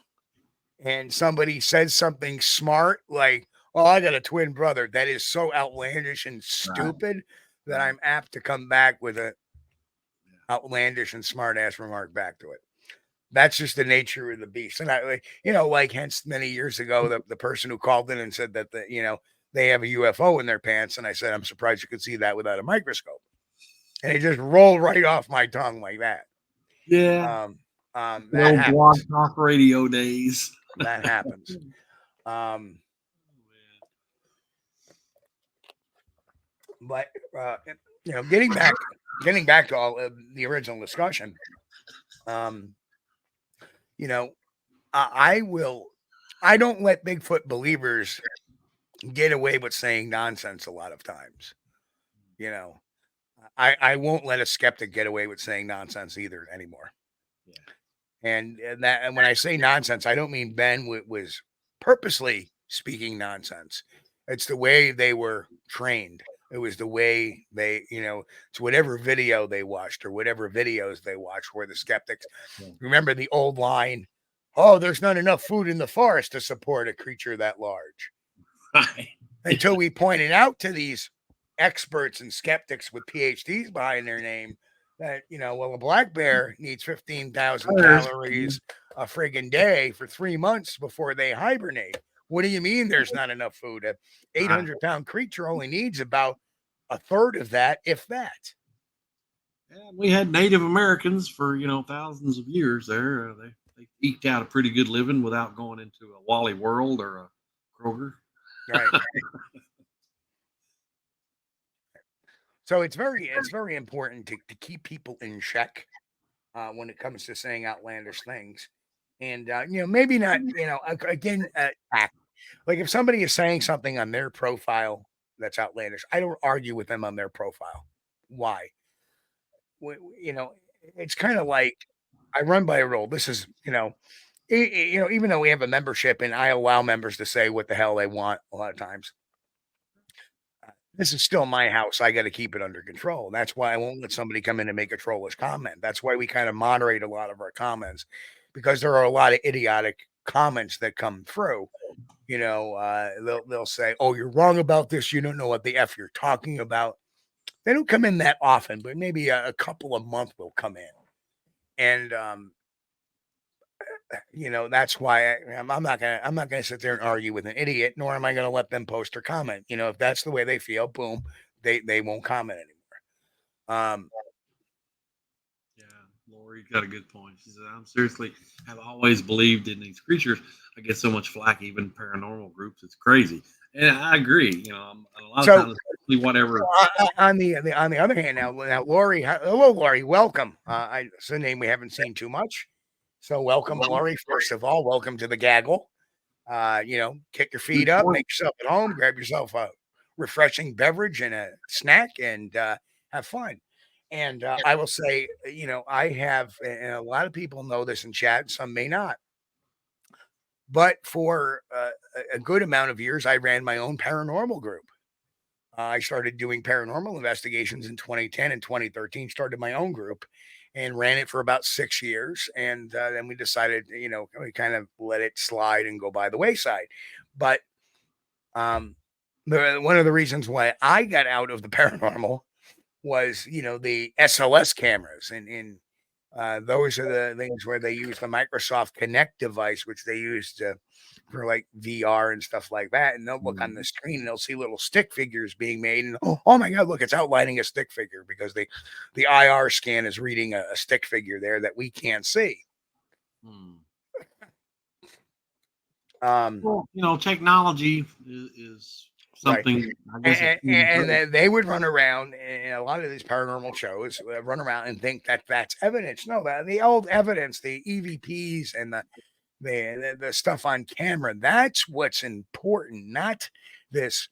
and somebody says something smart, like, oh, I got a twin brother, that is so outlandish and stupid that I'm apt to come back with a outlandish and smart ass remark back to it. That's just the nature of the beast. And like hence many years ago, the person who called in and said that they have a UFO in their pants. And I said, I'm surprised you could see that without a microscope. And it just rolled right off my tongue like that. Yeah. That happens. Blog talk radio days. That happens. But getting back to all of the original discussion, I don't let Bigfoot believers get away with saying nonsense a lot of times. I won't let a skeptic get away with saying nonsense either anymore. Yeah. And when I say nonsense, I don't mean Ben was purposely speaking nonsense. It's the way they were trained. It was the way they, it's whatever video they watched or whatever videos they watched where the skeptics remember the old line, oh, there's not enough food in the forest to support a creature that large. Right. Until we pointed out to these experts and skeptics with PhDs behind their name that, a black bear needs 15,000 calories a friggin' day for 3 months before they hibernate. What do you mean there's not enough food? An 800-pound creature only needs about a third of that, if that. Yeah, we had Native Americans for, thousands of years there. They eked out a pretty good living without going into a Wally World or a Kroger. Right. So it's very important to keep people in check when it comes to saying outlandish things. And, maybe not, again, like if somebody is saying something on their profile that's outlandish, I don't argue with them on their profile. Why? It's kind of like I run by a rule. This is, even though we have a membership and I allow members to say what the hell they want a lot of times, this is still my house. I got to keep it under control. That's why I won't let somebody come in and make a trollish comment. That's why we kind of moderate a lot of our comments, because there are a lot of idiotic comments that come through. They'll say, oh, you're wrong about this. You don't know what the F you're talking about. They don't come in that often, but maybe a couple a month will come in. And, that's why I'm not gonna sit there and argue with an idiot, nor am I gonna let them post or comment. If that's the way they feel, boom, they won't comment anymore. Yeah, Lori got a good point. She said, "I'm seriously have always believed in these creatures. I get so much flack, even paranormal groups. It's crazy." And I agree. A lot of times, especially whatever. On the other hand, now Lori, hello, Lori, welcome. It's a name we haven't seen too much. So welcome, Lori. First of all, welcome to the gaggle. Kick your feet up, make yourself at home, grab yourself a refreshing beverage and a snack, and have fun. And I will say, I have, and a lot of people know this in chat, some may not. But for a good amount of years, I ran my own paranormal group. I started doing paranormal investigations in 2010 and 2013, started my own group and ran it for about 6 years. And then we decided, we kind of let it slide and go by the wayside. But one of the reasons why I got out of the paranormal was, the SLS cameras. And those are the things where they use the Microsoft Kinect device, which they use for like VR and stuff like that. And they'll look on the screen and they'll see little stick figures being made. And oh my God, look, it's outlining a stick figure because the IR scan is reading a stick figure there that we can't see. Well, technology is something. Right. I guess and they would run around in a lot of these paranormal shows, run around and think that that's evidence. No, the old evidence, the EVPs and the stuff on camera, that's what's important, not this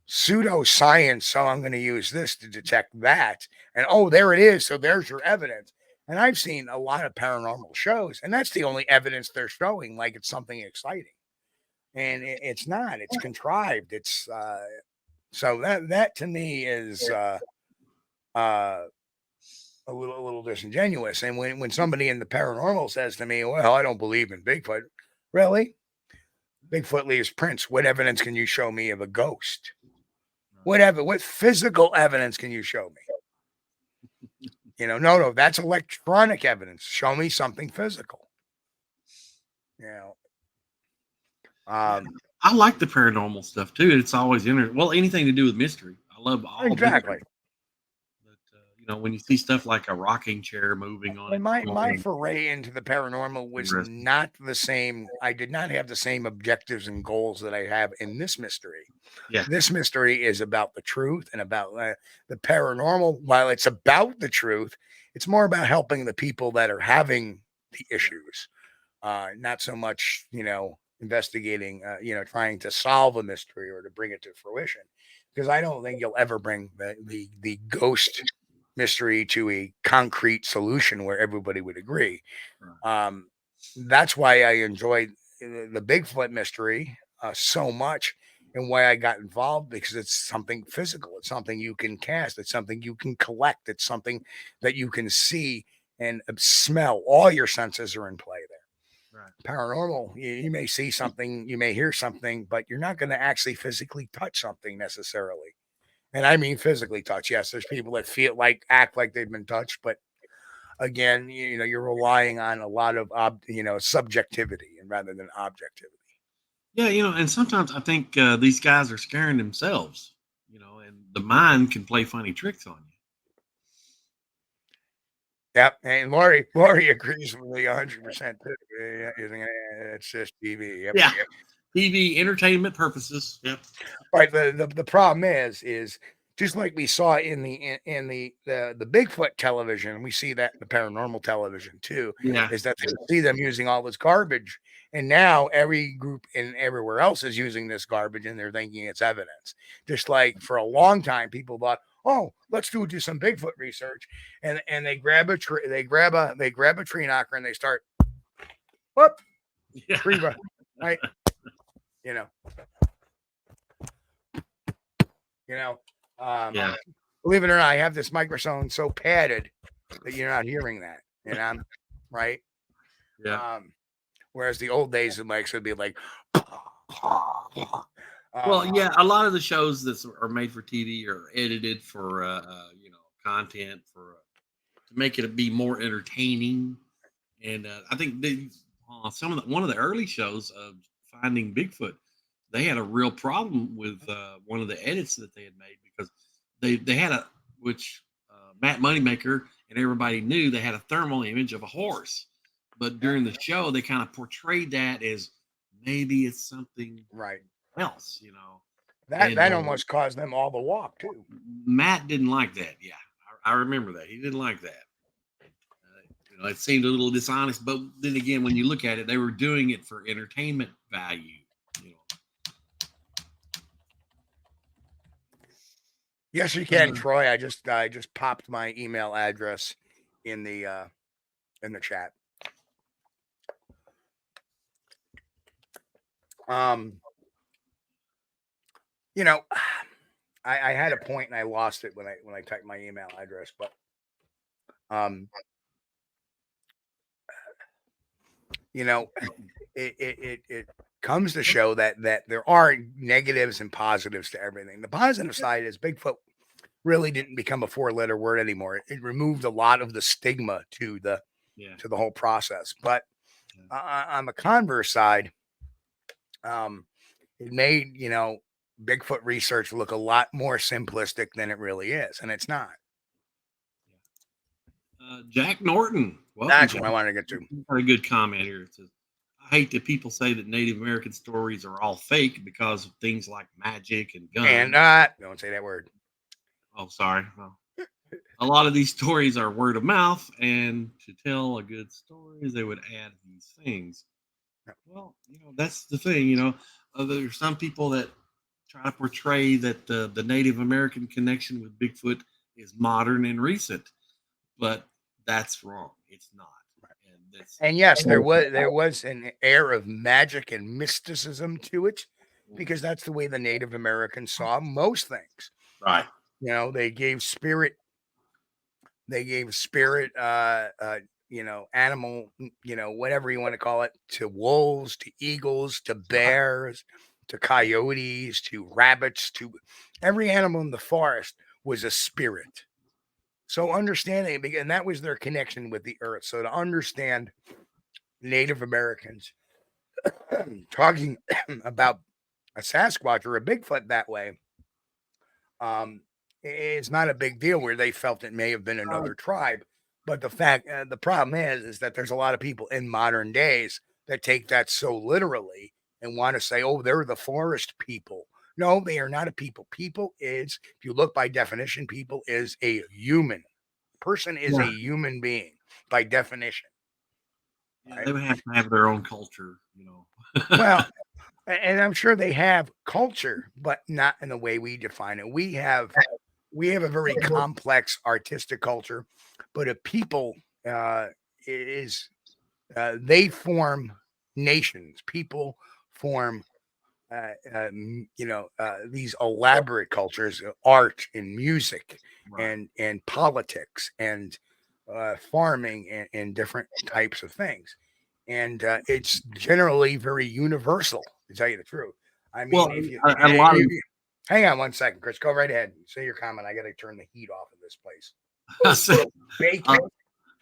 pseudoscience. So I'm going to use this to detect that. And oh, there it is. So there's your evidence. And I've seen a lot of paranormal shows, and that's the only evidence they're showing, like it's something exciting. And it's not, it's contrived. It's so that to me is a little disingenuous. And when somebody in the paranormal says to me, well, I don't believe in Bigfoot, really? Bigfoot leaves prints. What evidence can you show me of a ghost? What physical evidence can you show me? No, that's electronic evidence. Show me something physical. I like the paranormal stuff too. It's always anything to do with mystery. I love all exactly. Mystery. But when you see stuff like a rocking chair moving on, and my foray into the paranormal was not the same. I did not have the same objectives and goals that I have in this mystery. Yeah, this mystery is about the truth and about the paranormal. While it's about the truth, it's more about helping the people that are having the issues, not so much, investigating, trying to solve a mystery or to bring it to fruition. Because I don't think you'll ever bring the ghost mystery to a concrete solution where everybody would agree. That's why I enjoyed the Bigfoot mystery so much. And why I got involved, because it's something physical. It's something you can cast. It's something you can collect. It's something that you can see and smell. All your senses are in play there. Right. Paranormal, you may see something, you may hear something, but you're not going to actually physically touch something necessarily. And I mean physically touch. Yes, there's people that act like they've been touched, but again, you're relying on a lot of subjectivity and rather than objectivity. Yeah, and sometimes I think these guys are scaring themselves, and the mind can play funny tricks on you. Yep, and Lori agrees with me 100%. It's just TV. Yep. Yeah, TV entertainment purposes. Yep. Right. The problem is just like we saw in the Bigfoot television, we see that in the paranormal television too. Yeah, is that they see them using all this garbage, and now every group and everywhere else is using this garbage, and they're thinking it's evidence. Just like for a long time, people thought, oh, let's do some Bigfoot research, and they grab a tree, they grab a tree knocker, and they start, whoop, tree, right, yeah. Believe it or not, I have this microphone so padded that you're not hearing that, right? Yeah. Whereas the old days, the mics would be like, well, yeah, a lot of the shows that are made for TV are edited for content to make it be more entertaining. And I think one of the early shows of Finding Bigfoot, they had a real problem with one of the edits that they had made, because they had Matt Moneymaker and everybody knew they had a thermal image of a horse, but during the show they kind of portrayed that as maybe it's something right else, that almost caused them all the walk too. Matt didn't like that. Yeah, I remember that. He didn't like that. It seemed a little dishonest, but then again, when you look at it, they were doing it for entertainment value. Yes, you can, Troy. I just popped my email address in the chat. I had a point and I lost it when I typed my email address, but it comes to show that there are negatives and positives to everything. The positive side is Bigfoot really didn't become a 4-letter word anymore. It removed a lot of the stigma to the whole process. But on the converse side, it made Bigfoot research look a lot more simplistic than it really is, and it's not. Jack Norton. That's what I wanted to get to. Got a good comment here. It says, I hate that people say that Native American stories are all fake because of things like magic and guns. And don't say that word. Oh, sorry. Well, a lot of these stories are word of mouth, and to tell a good story, they would add these things. Well, that's the thing. There's some people that try to portray that the Native American connection with Bigfoot is modern and recent, but that's wrong. It's not. And yes, there was an air of magic and mysticism to it, because that's the way the Native Americans saw most things. Right. They gave spirit, animal, whatever you want to call it, to wolves, to eagles, to bears, to coyotes, to rabbits, to every animal in the forest was a spirit. So understanding, and that was their connection with the earth. So to understand Native Americans talking about a Sasquatch or a Bigfoot that way, it's not a big deal, where they felt it may have been another tribe. But the problem is that there's a lot of people in modern days that take that so literally and want to say, oh, they're the forest people. No, they are not a people. People is, if you look by definition, people is a human. Person is a human being by definition. Yeah, they would have to have their own culture, Well, and I'm sure they have culture, but not in the way we define it. We have a very complex artistic culture, but a people they form nations. People form these elaborate cultures, art and music, and politics and farming and different types of things. And it's generally very universal, to tell you the truth. I mean, hang on one second, Chris. Go right ahead. Say your comment. I got to turn the heat off in this place. Bacon.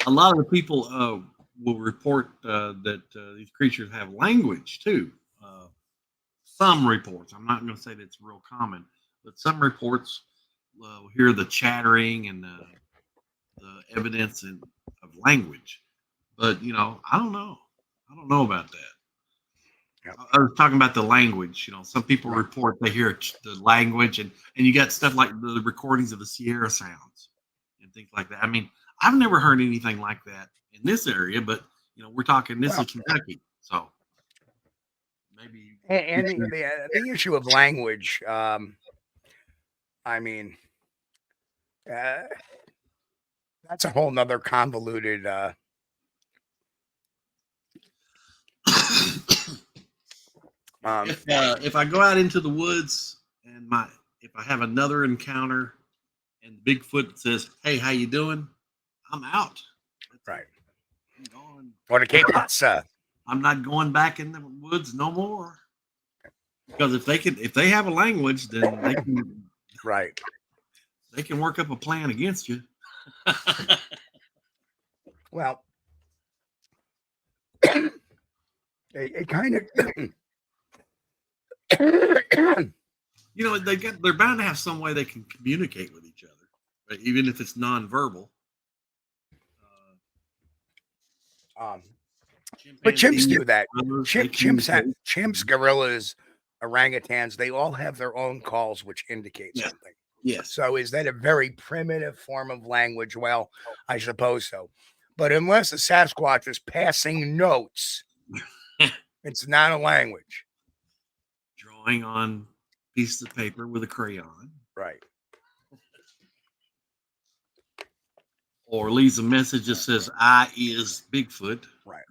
A lot of the people will report that these creatures have language too. Some reports, I'm not going to say that it's real common, but some reports will hear the chattering and the evidence of language. But, I don't know. I don't know about that. Yep. I was talking about the language. Some people report they hear the language, and you got stuff like the recordings of the Sierra sounds and things like that. I mean, I've never heard anything like that in this area, but, we're talking, this is Kentucky, so. Maybe. And the issue of language, I mean, that's a whole nother convoluted. If I go out into the woods and if I have another encounter and Bigfoot says, "Hey, how you doing?" I'm out. Right. I'm going. Or to Cape Pasa. I'm not going back in the woods no more. Because if they have a language, then they can they can work up a plan against you. Well, it kind of they're bound to have some way they can communicate with each other, even if it's nonverbal. But chimps do that. Chimps, gorillas, orangutans, they all have their own calls which indicate something. Yes. So is that a very primitive form of language? Well, I suppose so. But unless a Sasquatch is passing notes, it's not a language. Drawing on pieces of paper with a crayon. Right. Or leaves a message that says, "I is Bigfoot." Right.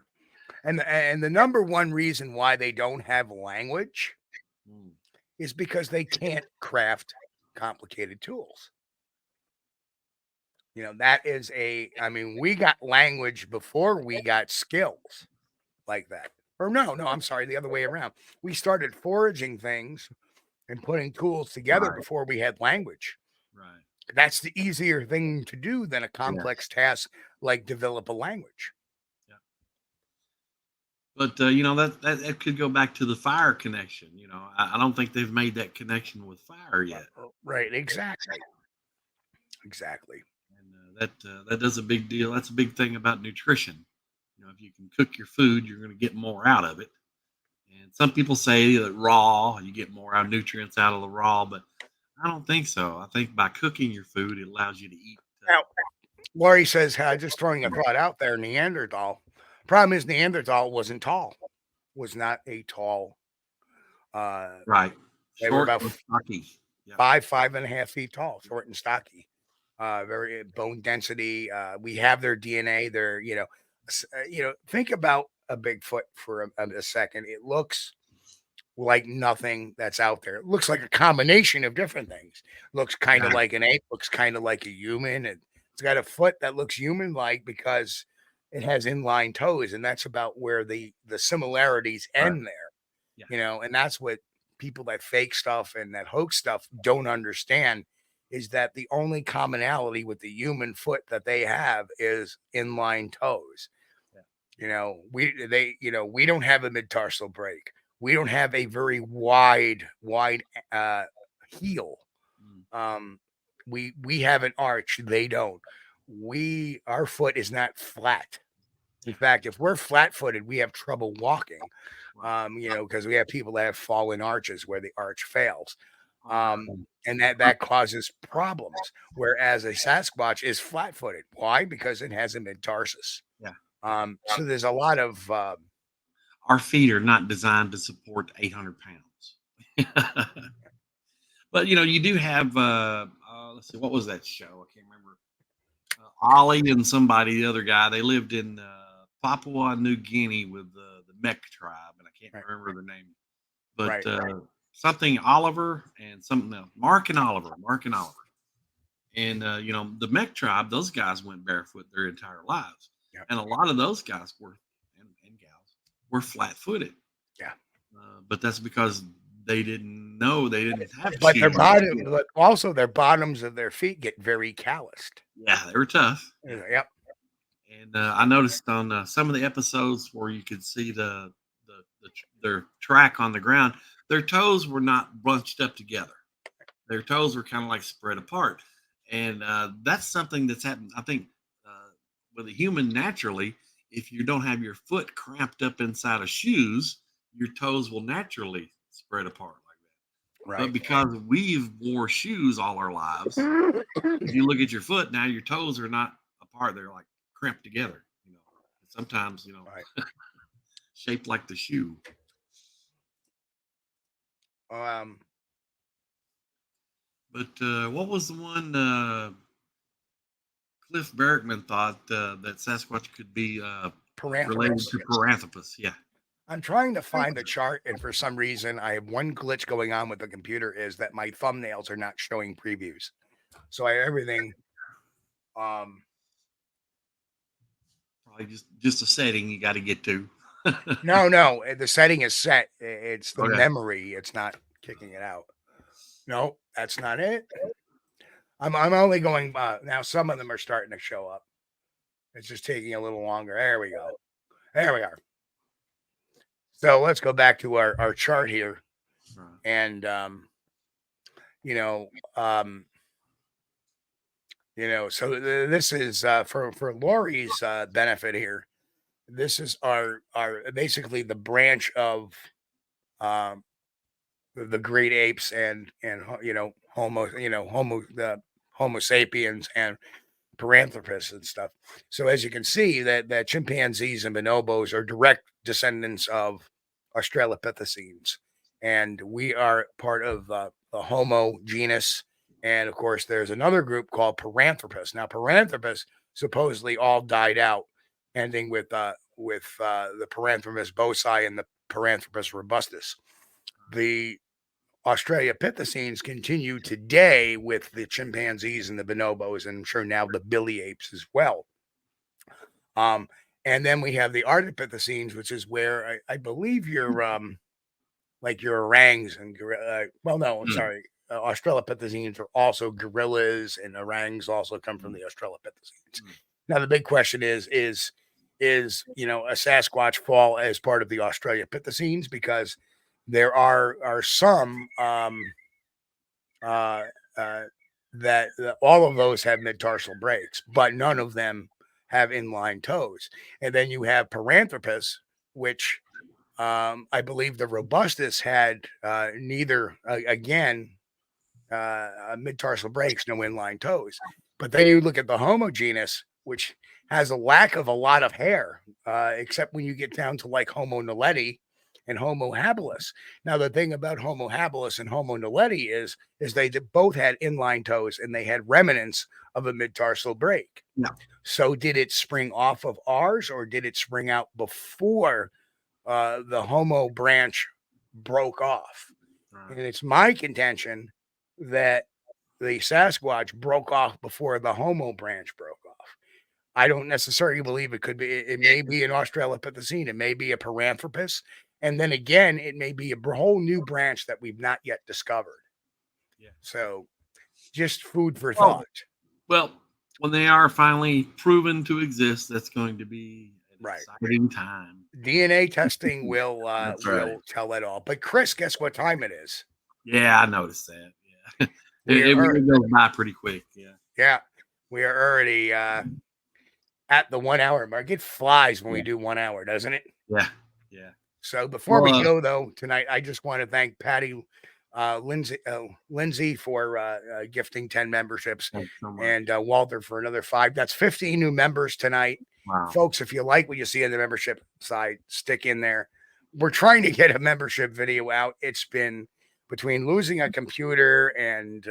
And the number one reason why they don't have language is because they can't craft complicated tools. That is we got language before we got skills like that. Or no, I'm sorry, the other way around. We started foraging things and putting tools together before we had language. Right. That's the easier thing to do than a complex task like develop a language. Yeah. But that could go back to the fire connection. I don't think they've made that connection with fire yet. Right. Exactly. And that does a big deal. That's a big thing about nutrition. if you can cook your food, you're going to get more out of it. And some people say that raw, you get more nutrients out of the raw, but I don't think so. I think by cooking your food, it allows you to eat. Now, Lori says, just throwing a thought out there, Neanderthal. Problem is Neanderthal wasn't tall, was not a tall. Right. They were about stocky. 5.5 feet tall, short and stocky. Very bone density. We have their DNA. They're, think about a Bigfoot for a second. It looks like nothing that's out there. It looks like a combination of different things. Looks kind of like an ape, looks kind of like a human. It's got a foot that looks human-like because it has inline toes, and that's about where the similarities end there. Yeah. And that's what people that fake stuff and that hoax stuff don't understand, is that the only commonality with the human foot that they have is inline toes. We don't have a mid-tarsal break. We don't have a very wide heel. We have an arch. They don't. Our foot is not flat. In fact, if we're flat-footed, we have trouble walking. Because we have people that have fallen arches where the arch fails. And that causes problems. Whereas a Sasquatch is flat-footed. Why? Because it has a mid-tarsus. Yeah. So there's a lot of our feet are not designed to support 800 pounds. But you do have let's see, what was that show? I can't remember. Ollie and somebody, the other guy, they lived in Papua New Guinea with the Mech tribe, and I can't remember their name. But something Oliver and something else. Mark and Oliver. And the Mech tribe, those guys went barefoot their entire lives. Yep. And a lot of those guys were and gals were flat-footed. Yeah. But that's because they didn't know, they didn't have but shoes. but also their bottoms of their feet get very calloused. Yeah, they were tough. Yep. And I noticed on some of the episodes where you could see their track on the ground, their toes were not bunched up together. Their toes were kind of like spread apart. And that's something that's happened, I think, with a human naturally. If you don't have your foot cramped up inside of shoes, your toes will naturally spread apart like that. Right. But because we've wore shoes all our lives, if you look at your foot, now your toes are not apart. They're like cramped together. Sometimes, right. Shaped like the shoe. But what was the one Cliff Berkman thought that Sasquatch could be related to Paranthropus? Yeah. I'm trying to find the chart, and for some reason, I have one glitch going on with the computer, is that my thumbnails are not showing previews. So I have everything. Probably just a setting you got to get to. No, the setting is set. It's the memory. It's not kicking it out. No, that's not it. I'm only going now. Some of them are starting to show up. It's just taking a little longer. There we go. There we are. So let's go back to our chart here, and so this is for Lori's benefit here. This is our basically the branch of the great apes and Homo sapiens and Paranthropus and stuff. So as you can see, that chimpanzees and bonobos are direct descendants of Australopithecines, and we are part of the Homo genus. And of course, there's another group called Paranthropus. Now, Paranthropus supposedly all died out, ending with the Paranthropus boci and the Paranthropus robustus. The Australopithecines continue today with the chimpanzees and the bonobos, and I'm sure now the billy apes as well. And then we have the Ardipithecines, which is where I believe your like your orangs and sorry, Australopithecines are also gorillas, and orangs also come from the Australopithecines. Now the big question is a Sasquatch fall as part of the Australopithecines? Because there are some that all of those have mid-tarsal breaks, but none of them have inline toes. And then you have Paranthropus, which I believe the Robustus had neither, mid-tarsal breaks, no inline toes. But then you look at the Homo genus, which has a lack of a lot of hair, except when you get down to like Homo naledi and Homo habilis. Now, the thing about Homo habilis and Homo naledi is they both had inline toes and they had remnants of a mid-tarsal break. No. So did it spring off of ours, or did it spring out before the Homo branch broke off? And it's my contention that the Sasquatch broke off before the Homo branch broke off. I don't necessarily believe it could be. It may be an Australopithecine. It may be a Paranthropus. And then again, it may be a whole new branch that we've not yet discovered. Yeah. So just food for thought. Well, when they are finally proven to exist, that's going to be an exciting time. DNA testing will tell it all. But Chris, guess what time it is? Yeah, I noticed that. Yeah. It goes by pretty quick. Yeah. Yeah. We are already at the 1 hour mark. It flies when we do 1 hour, doesn't it? Yeah. Yeah. So before we go, though, tonight, I just want to thank Patty Lindsay for gifting 10 memberships, and Walter for another 5. That's 15 new members tonight. Wow. Folks, if you like what you see on the membership side, stick in there. We're trying to get a membership video out. It's been between losing a computer and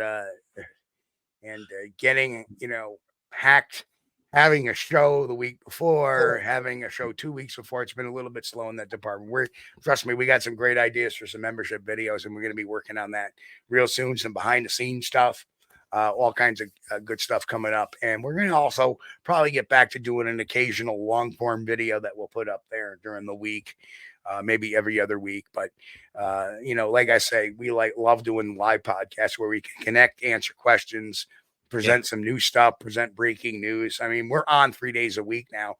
getting, hacked, having a show the week before, having a show 2 weeks before. It's been a little bit slow in that department. Trust me, we got some great ideas for some membership videos, and we're going to be working on that real soon. Some behind the scenes stuff, all kinds of good stuff coming up. And we're going to also probably get back to doing an occasional long form video that we'll put up there during the week, maybe every other week. But, like I say, we love doing live podcasts where we can connect, answer questions, present some new stuff, present breaking news. I mean, we're on 3 days a week now.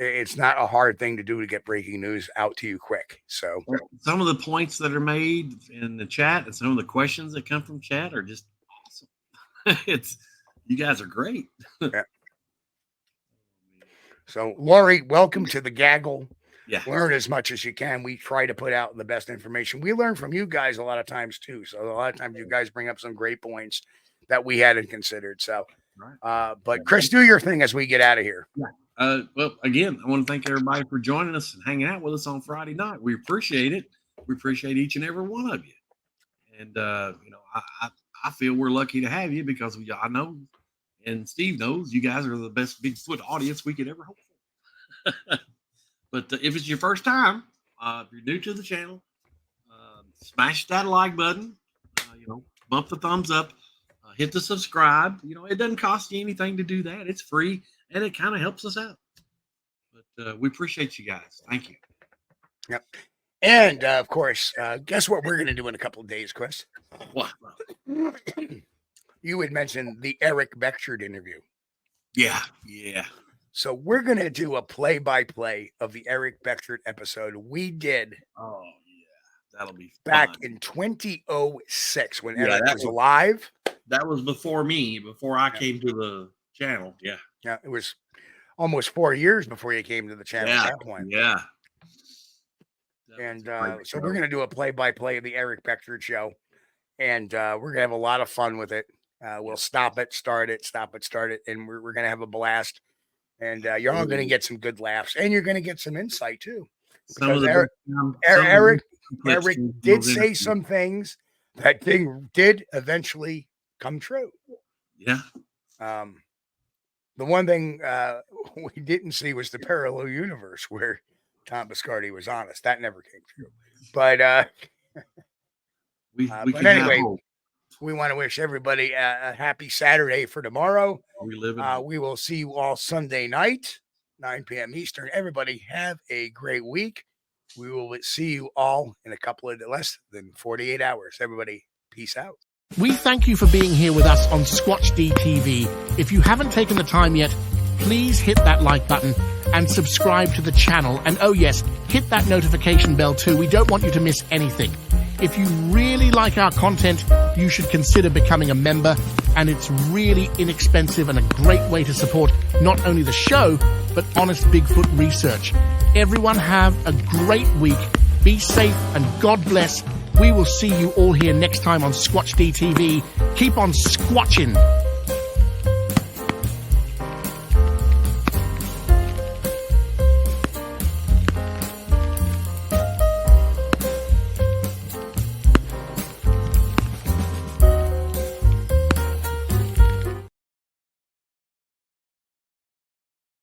It's not a hard thing to do to get breaking news out to you quick. So some of the points that are made in the chat and some of the questions that come from chat are just awesome. You guys are great. Yeah. So Lori, welcome to the gaggle. Yeah. Learn as much as you can. We try to put out the best information. We learn from you guys a lot of times too. So a lot of times you guys bring up some great points that we hadn't considered. So, but Chris, do your thing as we get out of here. Yeah. Well, again, I want to thank everybody for joining us and hanging out with us on Friday night. We appreciate it. We appreciate each and every one of you. And, I feel we're lucky to have you because I know, and Steve knows, you guys are the best Bigfoot audience we could ever hope for. But if it's your first time, if you're new to the channel, smash that like button, bump the thumbs up. Hit the subscribe. It doesn't cost you anything to do that. It's free, and it kind of helps us out. But we appreciate you guys. Thank you. Yep. And, of course, guess what we're going to do in a couple of days, Chris? What? You had mentioned the Eric Beckford interview. Yeah. Yeah. So we're going to do a play-by-play of the Eric Beckford episode we did. Oh, yeah. That'll be fun. Back in 2006 when Eric was alive. That was before I came to the channel. Yeah. Yeah. It was almost 4 years before you came to the channel at that point. Yeah. And so we're going to do a play-by-play of the Eric Beckford show. And we're going to have a lot of fun with it. We'll stop it, start it. And we're going to have a blast. And you're all going to get some good laughs. And you're going to get some insight, too. Because Eric did say some things that did eventually come true. Yeah. The one thing we didn't see was the parallel universe where Tom Biscardi was honest. That never came true. But but anyway, we want to wish everybody a happy Saturday for tomorrow. We will see you all Sunday night, 9 p.m. Eastern. Everybody have a great week. We will see you all in a couple of less than 48 hours. Everybody, peace out. We thank you for being here with us on Squatch-D TV. If you haven't taken the time yet, please hit that like button and subscribe to the channel. And oh yes, hit that notification bell too. We don't want you to miss anything. If you really like our content, you should consider becoming a member, and it's really inexpensive and a great way to support not only the show, but honest Bigfoot research. Everyone have a great week. Be safe and God bless. We will see you all here next time on Squatch-D TV. Keep on squatching.